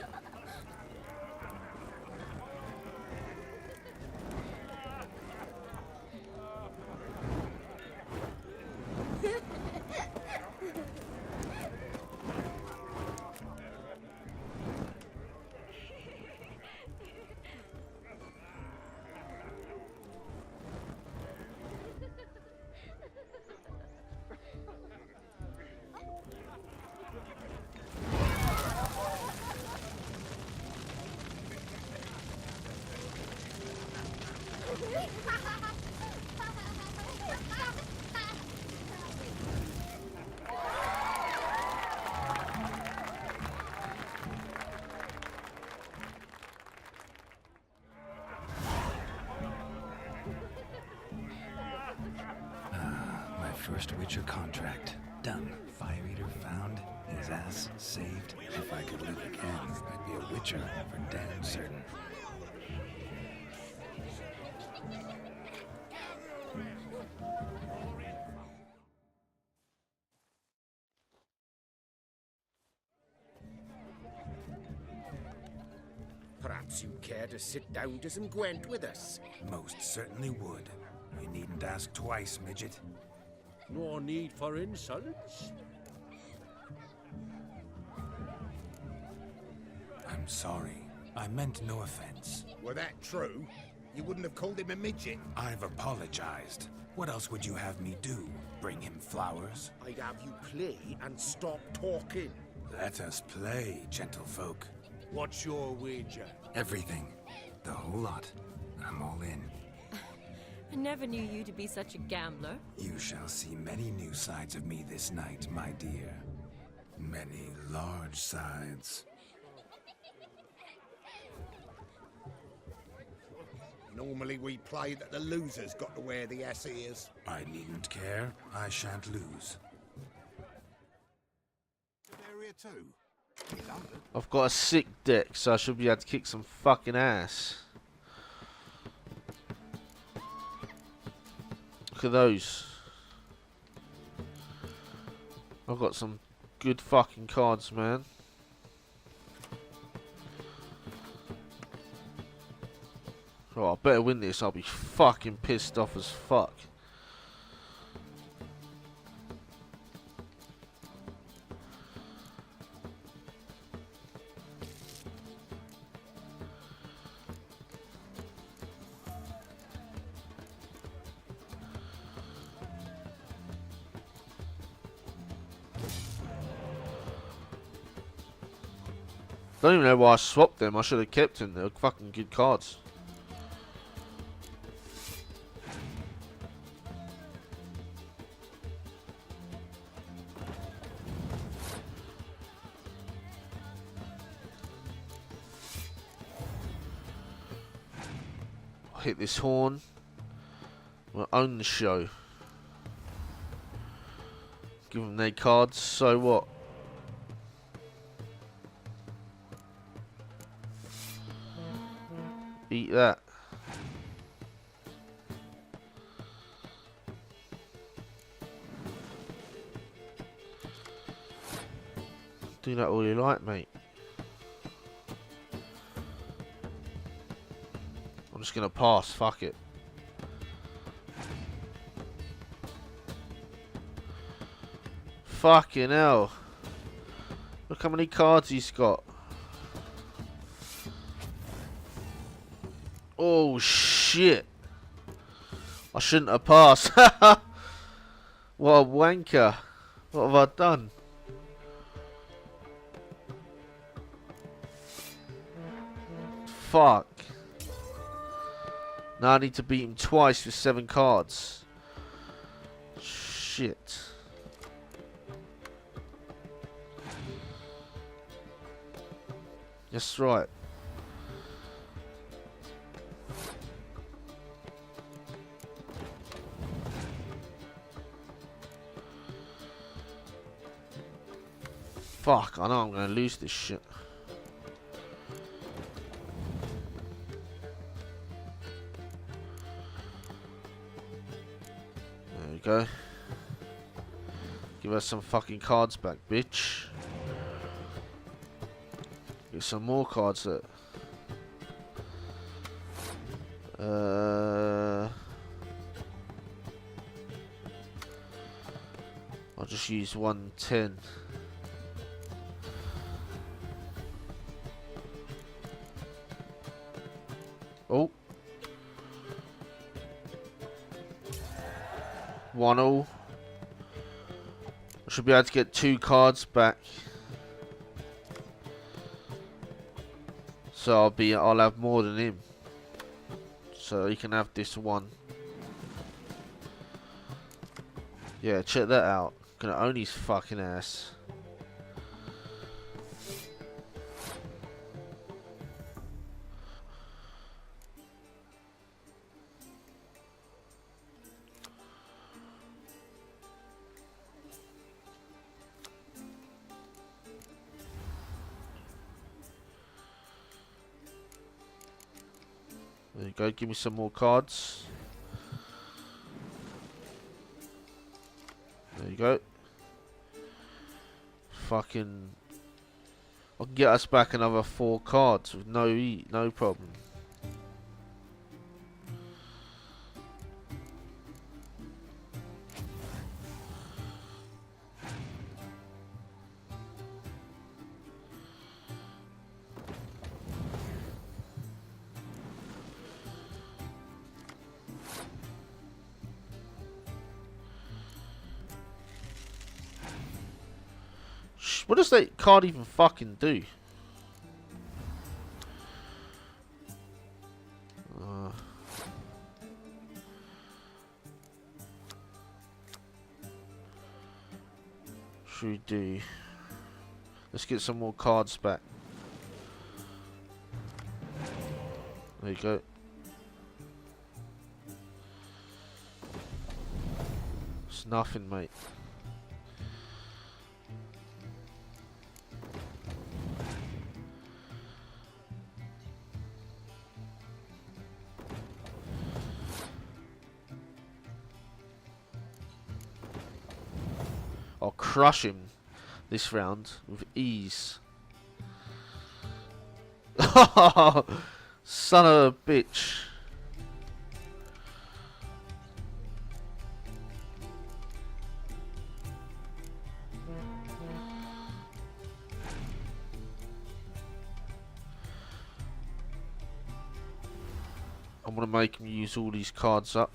First Witcher contract. Done. Fire Eater found. His ass saved. If I could live again, I'd be a Witcher for damn certain. Perhaps you'd care to sit down to some Gwent with us? Most certainly would. You needn't ask twice, midget. No need for insults. I'm sorry. I meant no offense. Were that true, you wouldn't have called him a midget. I've apologized. What else would you have me do? Bring him flowers? I'd have you play and stop talking. Let us play, gentlefolk. What's your wager? Everything. The whole lot. I'm all in. I never knew you to be such a gambler. You shall see many new sides of me this night, my dear. Many large sides. Normally we play that the loser's got to wear the ass ears. I needn't care. I shan't lose. Area 2. I've got a sick deck, so I should be able to kick some fucking ass. Look at those. I've got some good fucking cards, man. Oh, I better win this. I'll be fucking pissed off as fuck. Don't even know why I swapped them. I should have kept them. They're fucking good cards. I'll hit this horn. We'll own the show. Give them their cards. So what? Eat that. Do that all you like, mate. I'm just gonna pass, fuck it. Fucking hell. Look how many cards he's got. Oh shit. I shouldn't have passed. What a wanker. What have I done? Fuck. Now I need to beat him twice with 7 cards. Shit. That's right. Fuck, I know I'm gonna lose this shit. There we go. Give us some fucking cards back, bitch. Get some more cards that. I'll just use 110. Oh. 1-all. I should be able to get 2 cards back. So I'll have more than him. So he can have this one. Yeah, check that out. Gonna own his fucking ass. There you go, give me some more cards. There you go. Fucking... I can get us back another 4 cards with no problem. What does that card even fucking do? Should we do? Let's get some more cards back. There you go. It's nothing, mate. I'll crush him this round with ease. Son of a bitch. I'm gonna make him use all these cards up.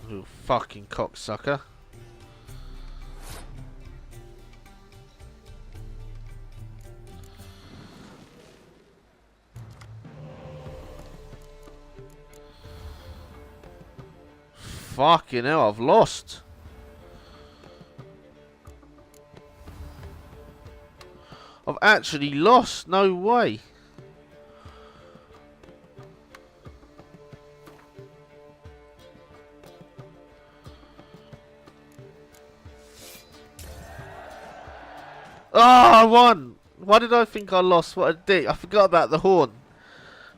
You fucking cocksucker. Fucking hell, I've lost. I've actually lost, no way. Ah, I won! Why did I think I lost? What a dick. I forgot about the horn.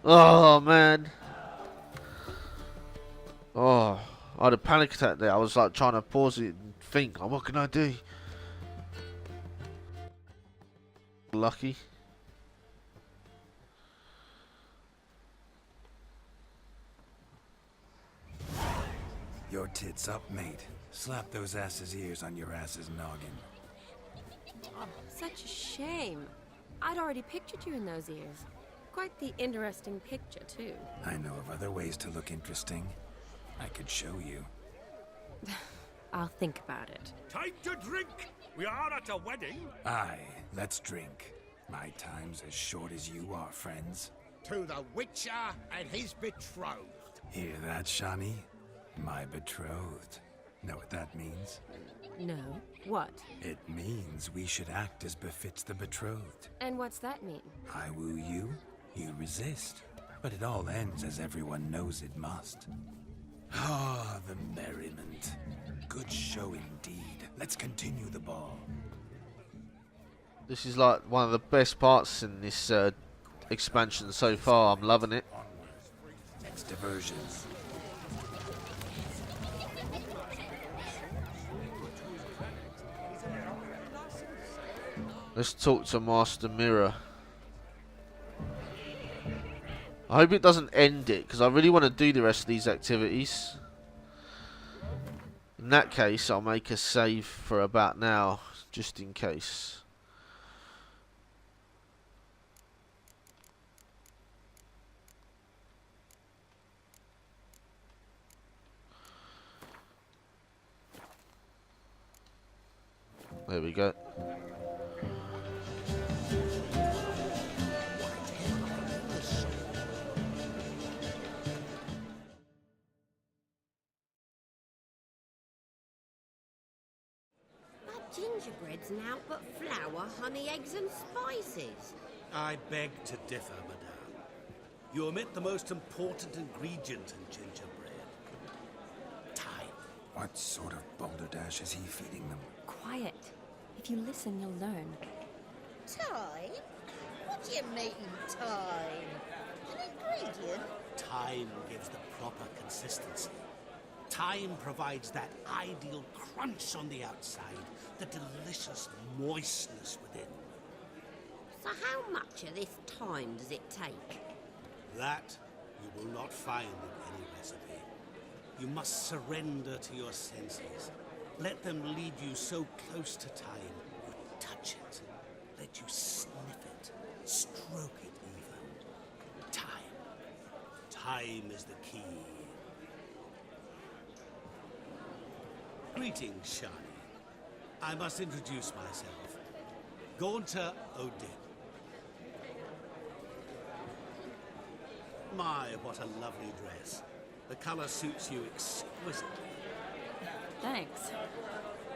Oh, man. Oh, I had a panic attack there. I was like trying to pause it and think, oh, what can I do? Lucky. Your tits up, mate. Slap those asses' ears on your ass's noggin. Such a shame. I'd already pictured you in those ears. Quite the interesting picture, too. I know of other ways to look interesting. I could show you. I'll think about it. Time to drink! We are at a wedding. Aye, let's drink. My time's as short as you are, friends. To the Witcher and his betrothed. Hear that, Shani? My betrothed. Know what that means? No. What? It means we should act as befits the betrothed. And what's that mean? I woo you, you resist. But it all ends as everyone knows it must. Ah, the merriment. Good show indeed. Let's continue the ball. This is like one of the best parts in this expansion so far. I'm loving it. Next diversions. Let's talk to Master Mirror. I hope it doesn't end it, because I really want to do the rest of these activities. In that case, I'll make a save for about now, just in case. There we go. Gingerbread's now but flour, honey, eggs and spices. I beg to differ, madame. You omit the most important ingredient in gingerbread. Time. What sort of balderdash is he feeding them? Quiet. If you listen, you'll learn. Time? What do you mean, time? An ingredient? Time gives the proper consistency. Time provides that ideal crunch on the outside, the delicious moistness within. So how much of this time does it take? That you will not find in any recipe. You must surrender to your senses. Let them lead you so close to time, you touch it. Let you sniff it, stroke it even. Time. Time is the key. Greetings, Shani. I must introduce myself. Gaunter Odin. My, what a lovely dress. The color suits you exquisitely. Thanks.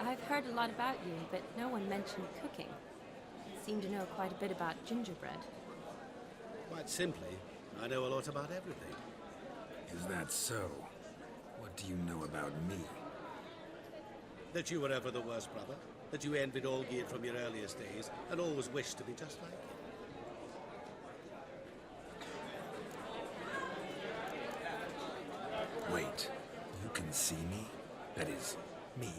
I've heard a lot about you, but no one mentioned cooking. Seem to know quite a bit about gingerbread. Quite simply, I know a lot about everything. Is that so? What do you know about me? That you were ever the worst brother. That you envied Olgierd from your earliest days, and always wished to be just like him. Wait, you can see me? That is, me,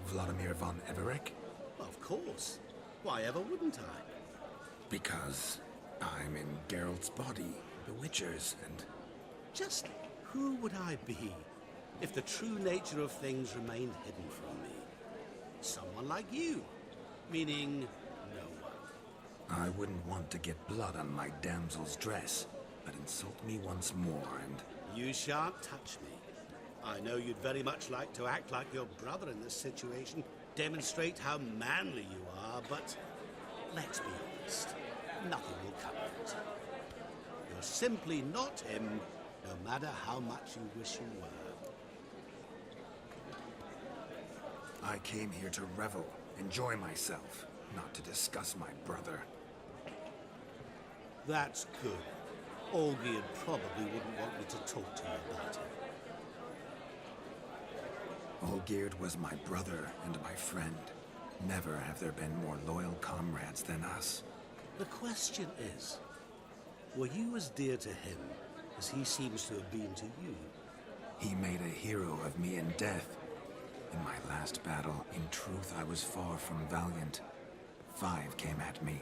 Vladimir von Everec? Of course. Why ever wouldn't I? Because I'm in Geralt's body, the Witcher's, and... Just who would I be if the true nature of things remained hidden from me? Someone like you. Meaning, no one. I wouldn't want to get blood on my damsel's dress, but insult me once more and... You shan't touch me. I know you'd very much like to act like your brother in this situation, demonstrate how manly you are, but let's be honest, nothing will come of it. You're simply not him, no matter how much you wish you were. I came here to revel, enjoy myself, not to discuss my brother. That's good. Olgierd probably wouldn't want me to talk to you about him. Olgierd was my brother and my friend. Never have there been more loyal comrades than us. The question is, were you as dear to him as he seems to have been to you? He made a hero of me in death. In my last battle, in truth, I was far from valiant. 5 came at me.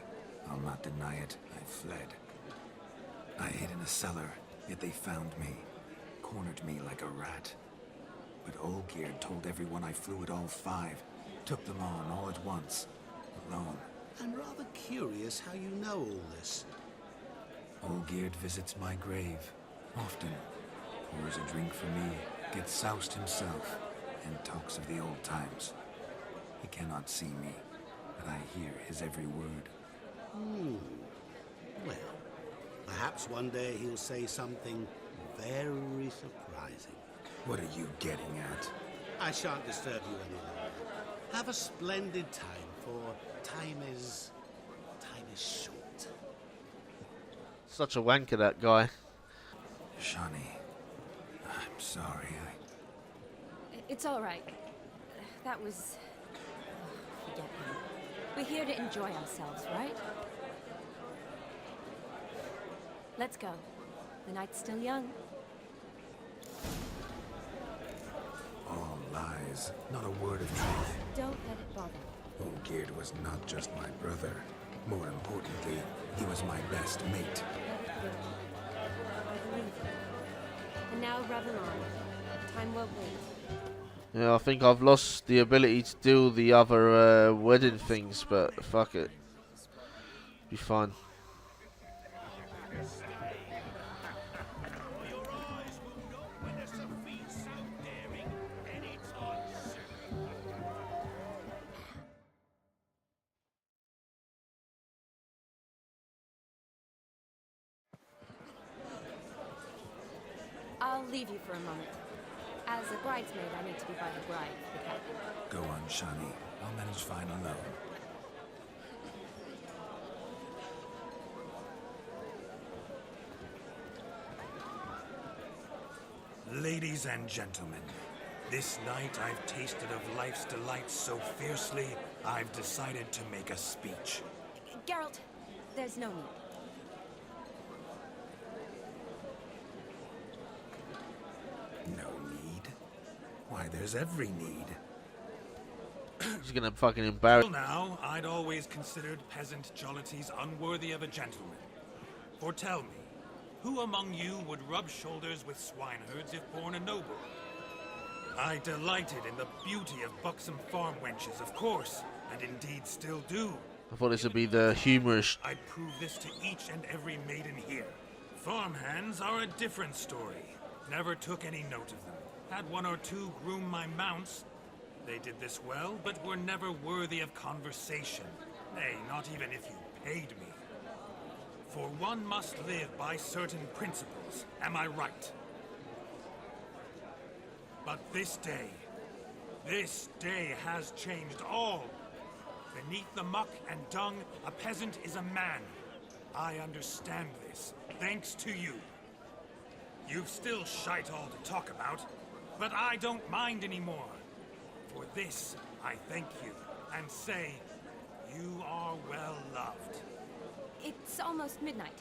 I'll not deny it, I fled. I hid in a cellar, yet they found me, cornered me like a rat. But Olgierd told everyone I flew at all 5, took them on all at once, alone. I'm rather curious how you know all this. Olgierd visits my grave, often. Pours a drink for me, gets soused himself, and talks of the old times. He cannot see me, but I hear his every word. Well, perhaps one day he'll say something very surprising. What are you getting at? I shan't disturb you any longer. Have a splendid time, for time is short. Such a wanker, that guy. Shani, I'm sorry. It's all right. That was... forget him. We're here to enjoy ourselves, right? Let's go. The night's still young. All lies, not a word of truth. Don't let it bother you. Olgierd was not just my brother. More importantly, he was my best mate. Let it go. I believe you. And now revel on. Time won't wait. Yeah, I think I've lost the ability to do the other wedding things, but fuck it. Be fine. I'll leave you for a moment. As a bridesmaid, I need to be by the bride for the captain. Go on, Shani. I'll manage fine alone. Ladies and gentlemen, this night I've tasted of life's delights so fiercely, I've decided to make a speech. Geralt, there's no need. No need? Why, there's every need. He's gonna fucking embarrass. Till now, I'd always considered peasant jollities unworthy of a gentleman. For tell me, Who among you would rub shoulders with swineherds if born a noble? I delighted in the beauty of buxom farm wenches, of course, and indeed still do. I thought this would be the humorous. I'd prove this to each and every maiden here. Farmhands are a different story. Never took any note of them. Had one or two groom my mounts. They did this well, but were never worthy of conversation. Nay, not even if you paid me. For one must live by certain principles, am I right? But this day has changed all. Beneath the muck and dung, a peasant is a man. I understand this, thanks to you. You've still shite all to talk about, but I don't mind anymore. For this, I thank you, and say, you are well loved. It's almost midnight.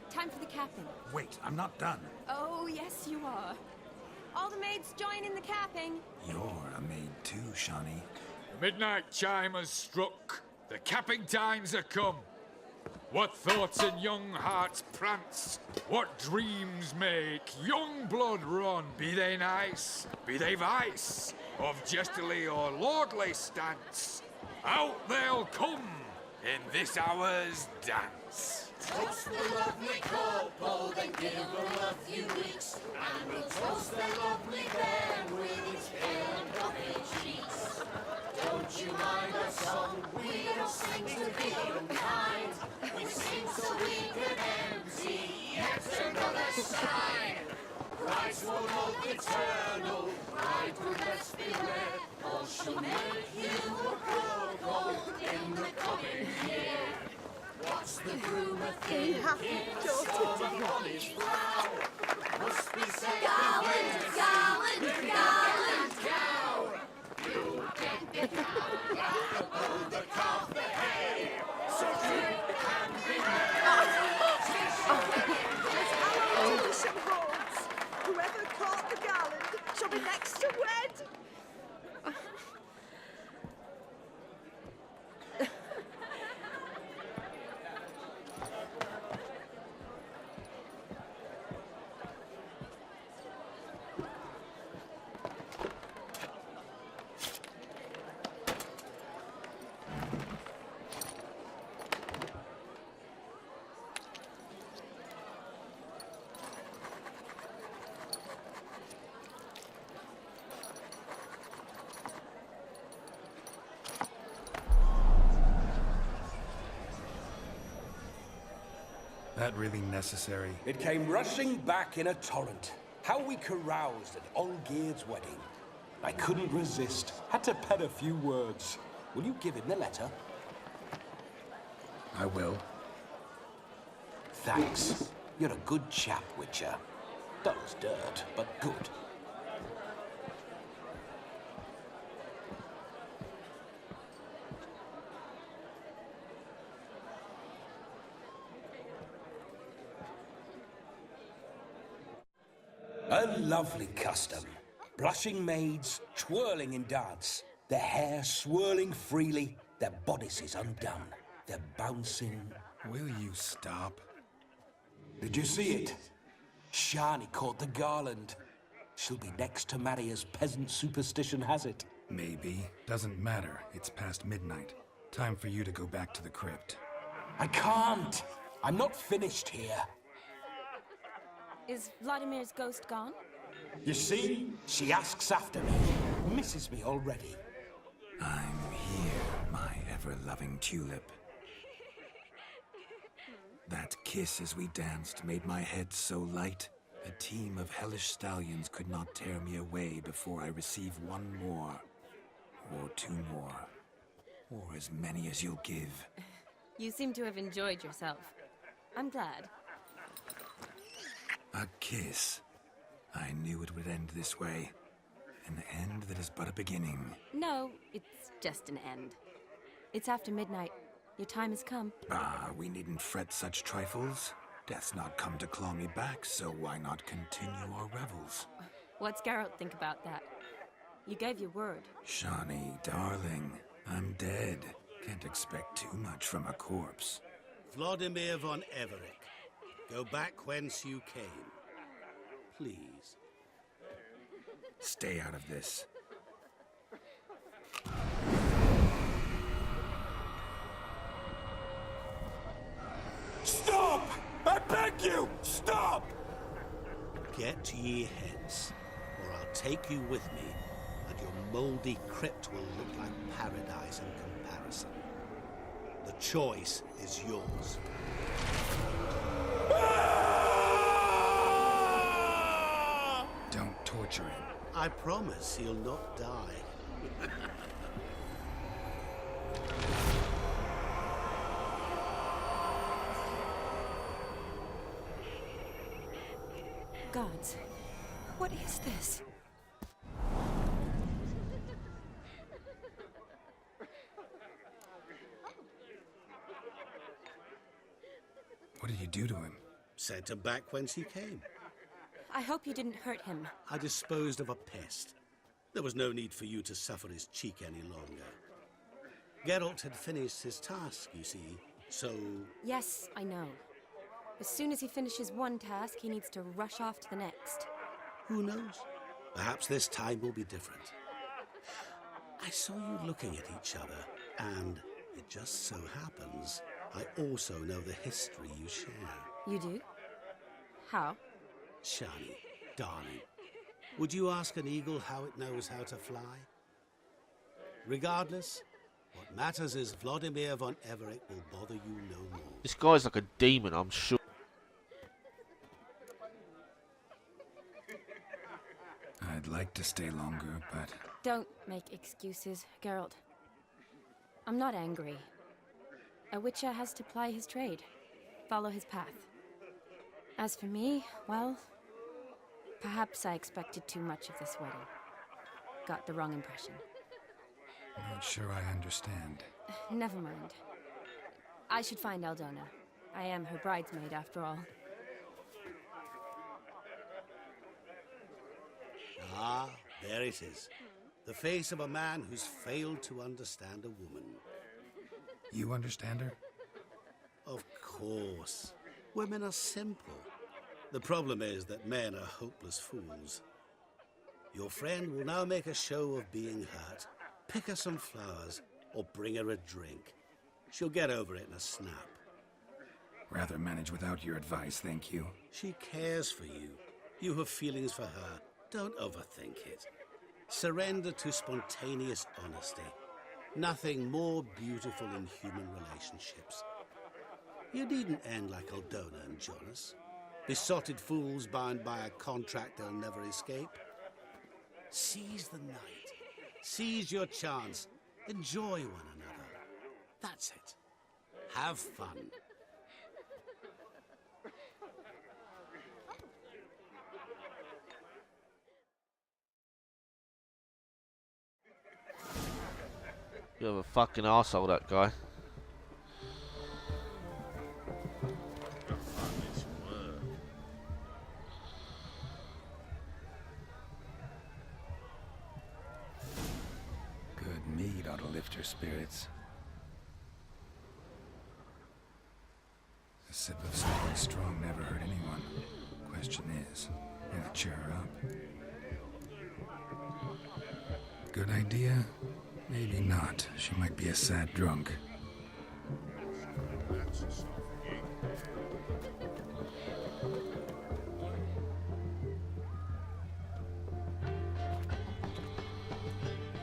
Time for the capping. Wait, I'm not done. Oh, yes, you are. All the maids join in the capping. You're a maid too, Shani. The midnight chime has struck. The capping times are come. What thoughts in young hearts prance? What dreams make young blood run? Be they nice, be they vice, of jestily or lordly stance, out they'll come in this hour's dance. Toast the lovely couple, then give them a few weeks, and we'll toast the lovely band with its hair and puffy cheeks. Don't you mind our song? We don't sing to be unkind. We sing so we can empty yet another side. Christ will love eternal, bride will best beware, or she'll make you a couple in the coming year. What's the groomer thinking? Someone on his brow must be saying, Garland, cow. You get the cow, pull the calf the hay, so drink and be merry. Whoever caught the garland shall be next to wed. That really necessary? It came rushing back in a torrent. How we caroused at Olgierd's wedding. I couldn't resist. Had to pen a few words. Will you give him the letter? I will. Thanks. You're a good chap, Witcher. Dull's dirt, but good. A lovely custom. Blushing maids twirling in dance, their hair swirling freely, their bodices undone, their bouncing. Will you stop? Did you see it? Shani caught the garland. She'll be next to marry as peasant superstition has it. Maybe. Doesn't matter. It's past midnight. Time for you to go back to the crypt. I can't. I'm not finished here. Is Vladimir's ghost gone? You see? She asks after me. Misses me already. I'm here, my ever-loving tulip. That kiss as we danced made my head so light. A team of hellish stallions could not tear me away before I receive one more. Or two more. Or as many as you'll give. You seem to have enjoyed yourself. I'm glad. A kiss. I knew it would end this way. An end that is but a beginning. No, it's just an end. It's after midnight. Your time has come. Ah, we needn't fret such trifles. Death's not come to claw me back, so why not continue our revels? What's Geralt think about that? You gave your word. Shani, darling, I'm dead. Can't expect too much from a corpse. Vladimir von Everett. Go back whence you came. Please. Stay out of this. Stop! I beg you! Stop! Get ye hence, or I'll take you with me, and your mouldy crypt will look like paradise in comparison. The choice is yours. Don't torture him. I promise he'll not die. Gods, what is this? What did you do to him? Sent him back whence he came. I hope you didn't hurt him. I disposed of a pest. There was no need for you to suffer his cheek any longer. Geralt had finished his task, you see, so... Yes, I know. As soon as he finishes one task, he needs to rush off to the next. Who knows? Perhaps this time will be different. I saw you looking at each other, and it just so happens I also know the history you share. You do? How? Shani, darling, would you ask an eagle how it knows how to fly? Regardless, what matters is Vladimir von Everett will bother you no more. This guy's like a demon, I'm sure. I'd like to stay longer, but... Don't make excuses, Geralt. I'm not angry. A witcher has to ply his trade, follow his path. As for me, well, perhaps I expected too much of this wedding. Got the wrong impression. Not sure I understand. Never mind. I should find Aldona. I am her bridesmaid, after all. Ah, there it is. The face of a man who's failed to understand a woman. You understand her? Of course. Women are simple. The problem is that men are hopeless fools. Your friend will now make a show of being hurt, pick her some flowers, or bring her a drink. She'll get over it in a snap. Rather manage without your advice, thank you. She cares for you. You have feelings for her. Don't overthink it. Surrender to spontaneous honesty. Nothing more beautiful in human relationships. You needn't end like Aldona and Jonas. Besotted fools bound by a contract they'll never escape. Seize the night. Seize your chance. Enjoy one another. That's it. Have fun. You're a fucking arsehole, that guy. Good mead ought to lift her spirits. A sip of something strong never hurt anyone. Question is, will it cheer her up? Good idea? Maybe not. She might be a sad drunk.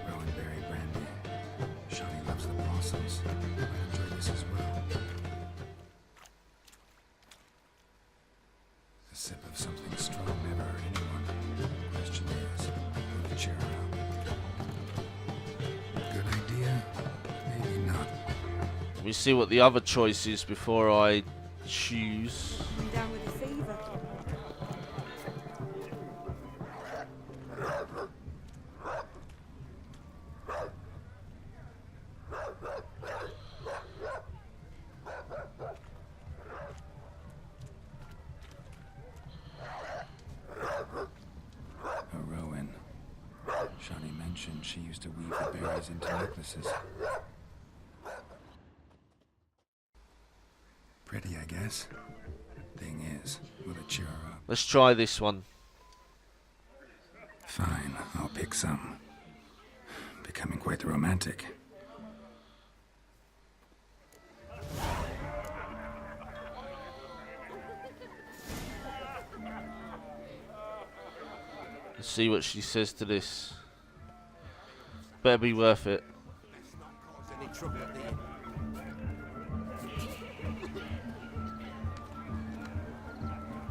Rowanberry brandy. Shani loves the blossoms. I enjoy this as well. A sip of something strong never hurt anyone. Question is, will it cheer her up? Maybe not. Let me see what the other choice is before I choose. I'm down with a fever. A Rowan. Shani mentioned she used to weave the berries into necklaces. Pretty, I guess. Thing is. Will it cheer her up? Let's try this one. Fine, I'll pick some. Becoming quite the romantic. Let's see what she says to this. Better be worth it. Any trouble at the inn?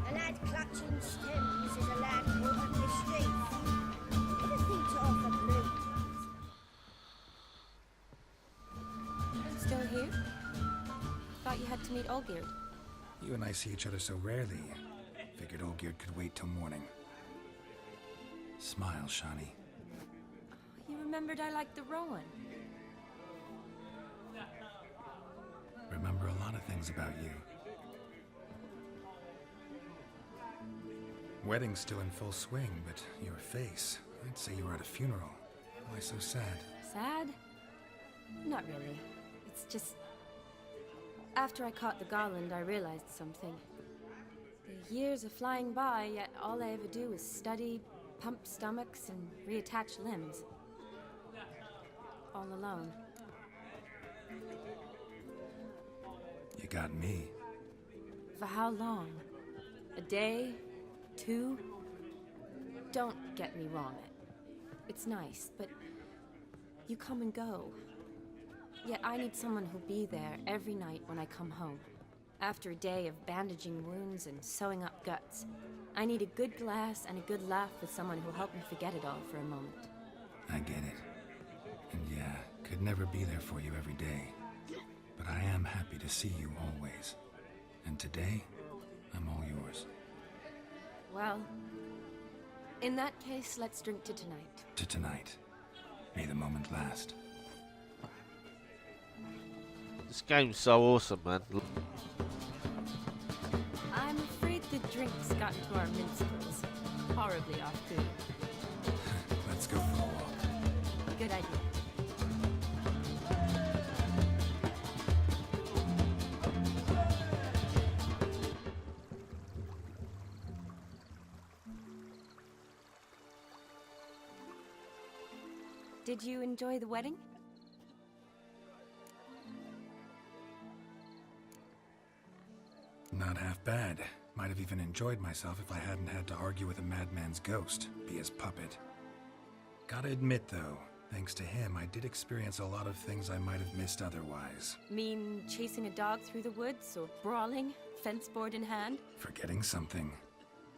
A lad clutching stems is a lad caught in mischief. Anything to offer blue. Still here? Thought you had to meet Olgierd. You and I see each other so rarely. Figured Olgierd could wait till morning. Smile, Shani. You remembered I liked the Rowan. Remember a lot of things about you. Wedding's still in full swing, but your face, I'd say you were at a funeral. Why so sad? Sad? Not really. It's just... After I caught the garland, I realized something. The years are flying by, yet all I ever do is study, pump stomachs, and reattach limbs. All alone. You got me. For how long? A day? 2? Don't get me wrong. It's nice, but you come and go. Yet I need someone who'll be there every night when I come home. After a day of bandaging wounds and sewing up guts, I need a good glass and a good laugh with someone who'll help me forget it all for a moment. I get it. And yeah, could never be there for you every day. But I am happy to see you always. And today, I'm all yours. Well, in that case, let's drink to tonight. To tonight. May the moment last. This game's so awesome, man. I'm afraid the drinks got into our minstrels. Horribly off food. Let's go for a walk. Good idea. Did you enjoy the wedding? Not half bad. Might have even enjoyed myself if I hadn't had to argue with a madman's ghost, be his puppet. Gotta admit, though, thanks to him, I did experience a lot of things I might have missed otherwise. Mean chasing a dog through the woods, or brawling, fence board in hand? Forgetting something.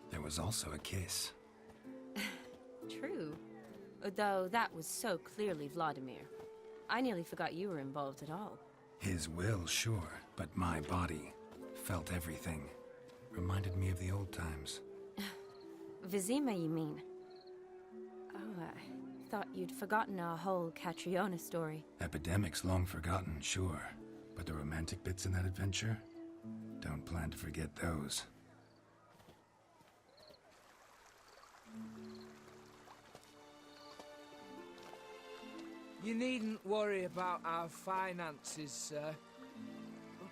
There was also a kiss. True. Though that was so clearly Vladimir. I nearly forgot you were involved at all. His will, sure, but my body felt everything. Reminded me of the old times. Vizima, you mean? Oh, I thought you'd forgotten our whole Catriona story. Epidemics long forgotten, sure. But the romantic bits in that adventure? Don't plan to forget those. You needn't worry about our finances, sir.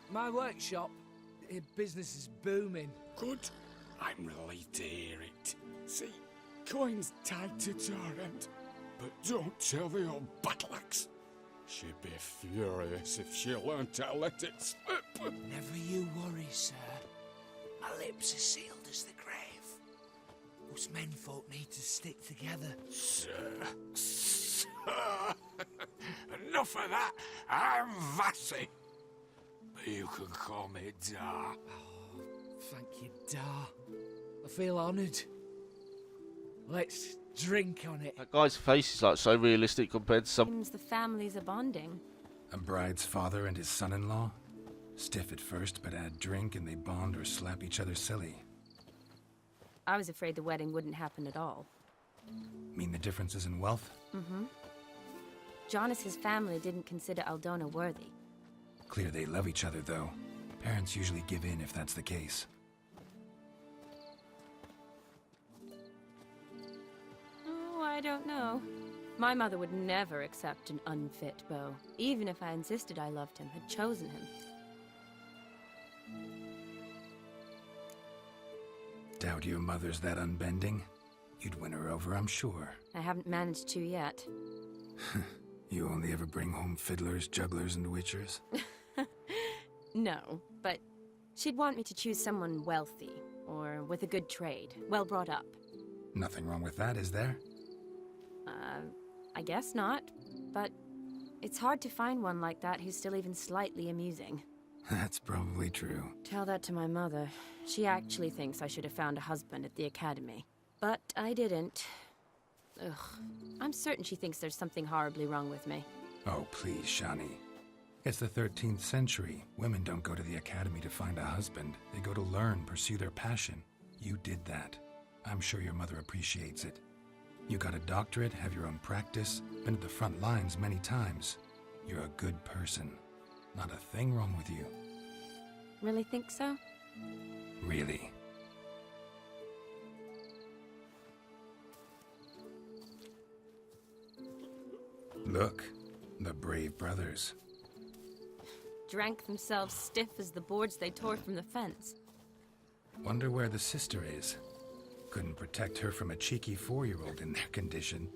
My workshop, business is booming. Good. I'm relieved to hear it. See, coin's tied to Torrent. But don't tell the old battle-axe. She'd be furious if she learned to let it slip. Never you worry, sir. My lips are sealed as the grave. Us menfolk need to stick together. Sir. Enough of that. I'm Vassy. But you can call me Dar. Oh, thank you, Dar. I feel honoured. Let's drink on it. That guy's face is like so realistic compared to some. Seems the families are bonding. A bride's father and his son-in-law? Stiff at first, but add drink and they bond or slap each other silly. I was afraid the wedding wouldn't happen at all. Mean the differences in wealth? Mm-hmm. Jonas's family didn't consider Aldona worthy. Clear they love each other, though. Parents usually give in if that's the case. Oh, I don't know. My mother would never accept an unfit beau, even if I insisted I loved him, had chosen him. doubt your mother's that unbending. You'd win her over, I'm sure. I haven't managed to yet. You only ever bring home fiddlers, jugglers, and witchers? No, but she'd want me to choose someone wealthy, or with a good trade, well brought up. Nothing wrong with that, is there? I guess not, but it's hard to find one like that who's still even slightly amusing. That's probably true. Tell that to my mother. She actually thinks I should have found a husband at the academy. But I didn't. Ugh. I'm certain she thinks there's something horribly wrong with me. Oh, please, Shani. It's the 13th century. Women don't go to the academy to find a husband. They go to learn, pursue their passion. You did that. I'm sure your mother appreciates it. You got a doctorate, have your own practice, been at the front lines many times. You're a good person. Not a thing wrong with you. Really think so? Really. Look, the brave brothers. Drank themselves stiff as the boards they tore from the fence. Wonder where the sister is. Couldn't protect her from a cheeky 4-year-old in their condition.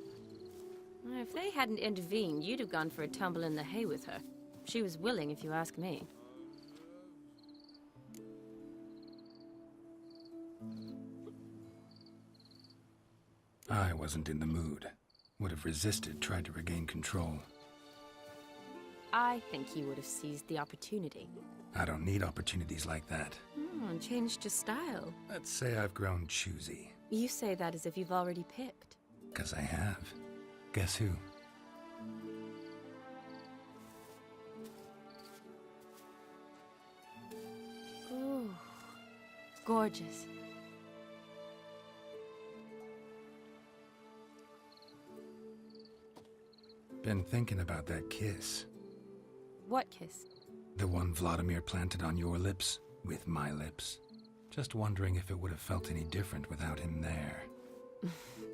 If they hadn't intervened, you'd have gone for a tumble in the hay with her. She was willing, if you ask me. I wasn't in the mood. Would have resisted, tried to regain control. I think you would have seized the opportunity. I don't need opportunities like that. Changed your style. Let's say I've grown choosy. You say that as if you've already picked. 'Cause I have. Guess who? Ooh, gorgeous. Been thinking about that kiss. What kiss? The one Vladimir planted on your lips, with my lips. Just wondering if it would have felt any different without him there.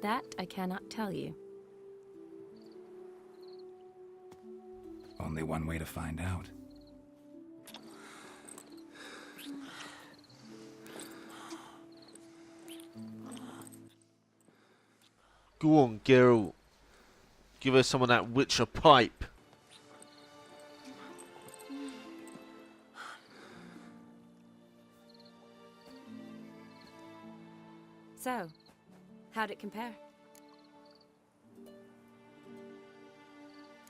That I cannot tell you. Only one way to find out. Go on, Geralt. Give her some of that Witcher pipe. So, how'd it compare?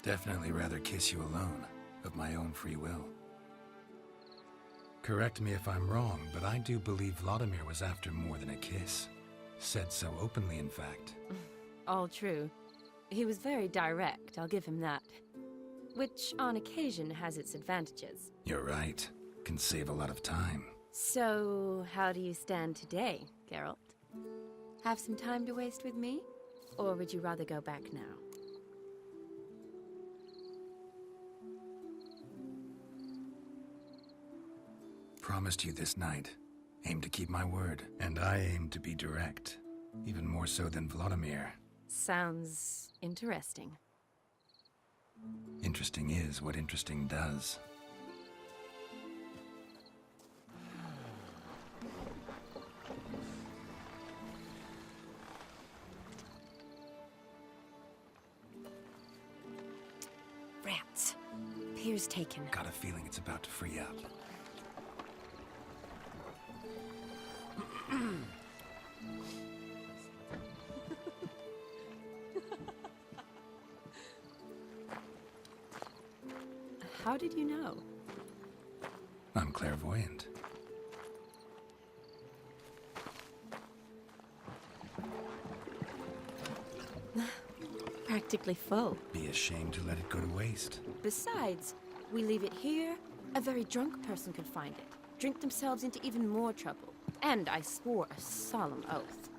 Definitely rather kiss you alone, of my own free will. Correct me if I'm wrong, but I do believe Vladimir was after more than a kiss. Said so openly, in fact. All true. He was very direct, I'll give him that. Which, on occasion, has its advantages. You're right. Can save a lot of time. So, how do you stand today, Geralt? Have some time to waste with me? Or would you rather go back now? Promised you this night. Aim to keep my word. And I aim to be direct. Even more so than Vladimir. Sounds interesting. Interesting is what interesting does. Rats. Pier's taken. Got a feeling it's about to free up. How did you know? I'm clairvoyant. Practically full. Be ashamed to let it go to waste. Besides, we leave it here, a very drunk person could find it, drink themselves into even more trouble. And I swore a solemn oath.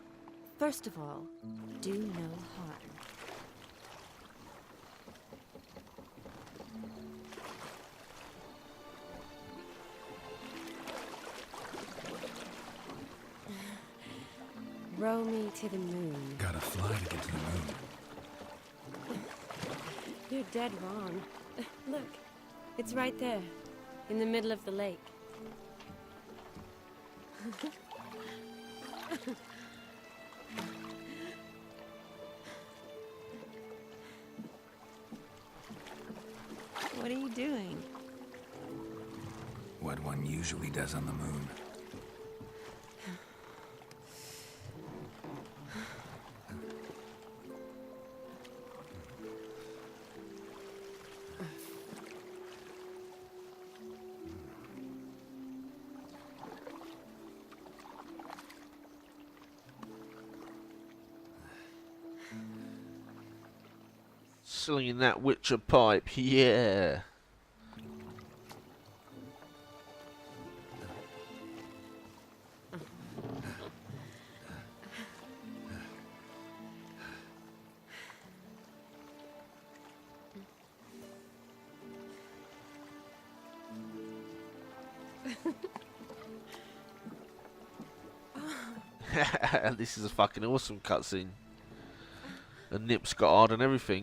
First of all, do no harm. Row me to the moon. Gotta fly to get to the moon. You're dead wrong. Look, it's right there, in the middle of the lake. What are you doing? What one usually does on the moon. Slinging that Witcher pipe, yeah. This is a fucking awesome cutscene. The nips got hard and everything.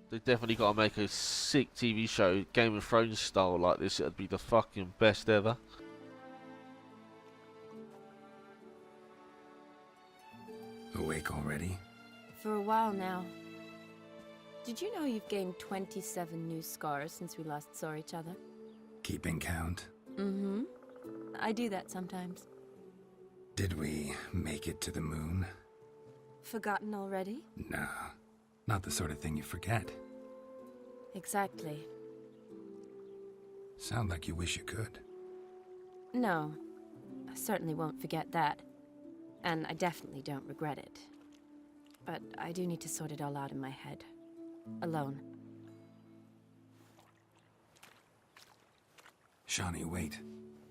They definitely got to make a sick TV show, Game of Thrones style like this. It'd be the fucking best ever. Awake already? For a while now. Did you know you've gained 27 new scars since we last saw each other? Keeping count? Mm-hmm. I do that sometimes. Did we make it to the moon? Forgotten already? Nah, not the sort of thing you forget. Exactly. Sound like you wish you could. No, I certainly won't forget that. And I definitely don't regret it. But I do need to sort it all out in my head. Alone. Shani, wait.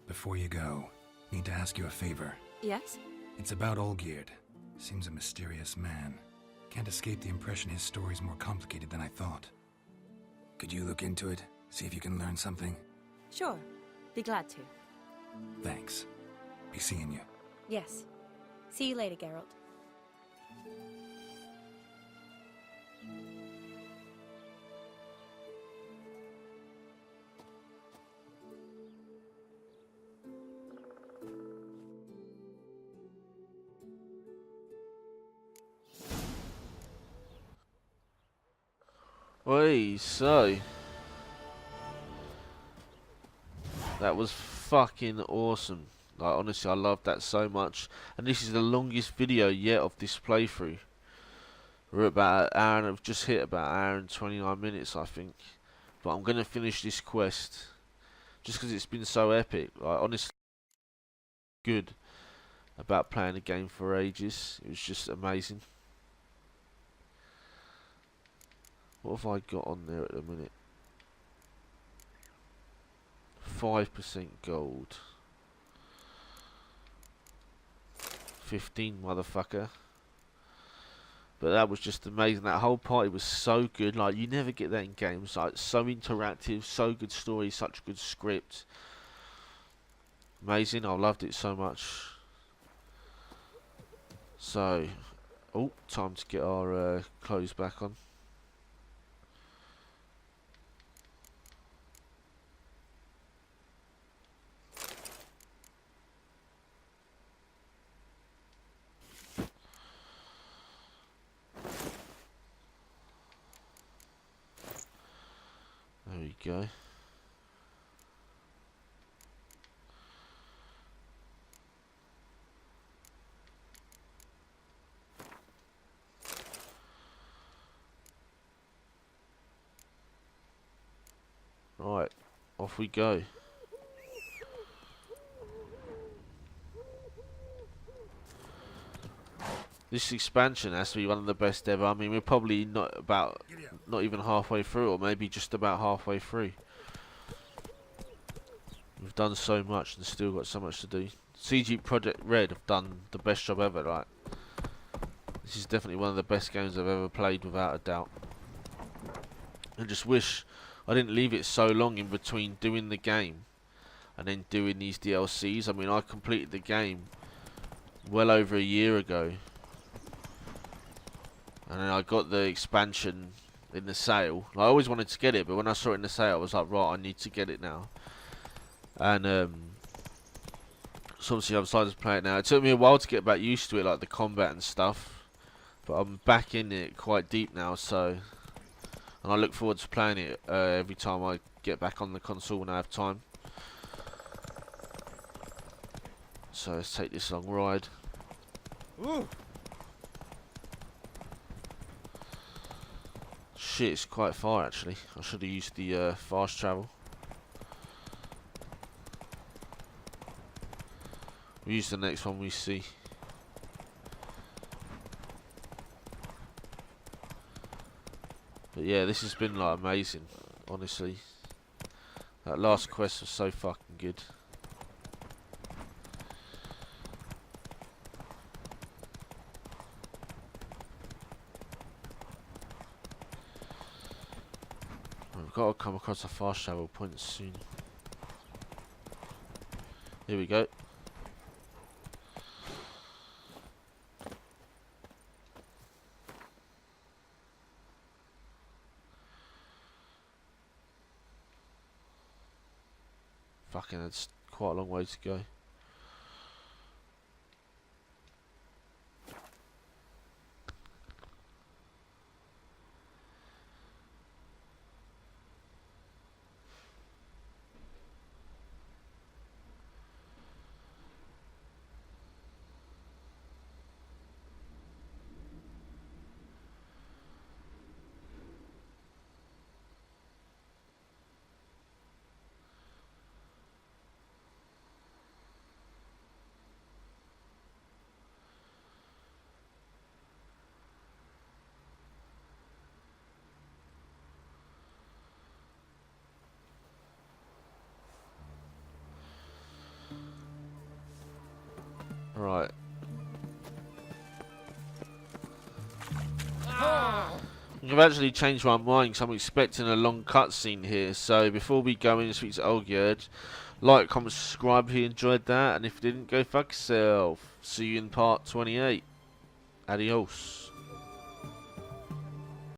Before you go, need to ask you a favor. Yes? It's about Olgierd. Seems a mysterious man. Can't escape the impression his story's more complicated than I thought. Could you look into it? See if you can learn something? Sure. Be glad to. Thanks. Be seeing you. Yes. See you later, Geralt. Oi, so that was fucking awesome. Like, honestly, I loved that so much. And this is the longest video yet of this playthrough. We're about an hour and have just hit about an hour and 29 minutes, I think. But I'm gonna finish this quest just because it's been so epic. Like, honestly, good about playing the game for ages. It was just amazing. What have I got on there at the minute? 5% gold. 15, motherfucker. But that was just amazing. That whole party was so good. Like, you never get that in games. Like, so interactive, so good story, such good script. Amazing. I loved it so much. So, oh, time to get our clothes back on. There we go. Right, off we go. This expansion has to be one of the best ever. I mean, we're probably not even halfway through, or maybe just about halfway through. We've done so much and still got so much to do. CG Project Red have done the best job ever. Like, this is definitely one of the best games I've ever played, without a doubt. I just wish I didn't leave it so long in between doing the game and then doing these DLCs. I mean, I completed the game well over a year ago, and then I got the expansion in the sale. I always wanted to get it, but when I saw it in the sale, I was like, right, I need to get it now. And so obviously I've decided to play it now. It took me a while to get back used to it, like the combat and stuff, but I'm back in it quite deep now. So, and I look forward to playing it every time I get back on the console when I have time. So let's take this long ride. Ooh. Shit, it's quite far actually. I should have used the fast travel. We'll use the next one we see. But yeah, this has been like amazing, honestly. That last quest was so fucking good. We've got to come across a fast travel point soon. Here we go. Fucking, that's quite a long way to go. Right. I've actually changed my mind because I'm expecting a long cutscene here. So before we go in and speak to Olgjerd, like, comment, subscribe if you enjoyed that, and if you didn't, go fuck yourself. See you in part 28. Adios.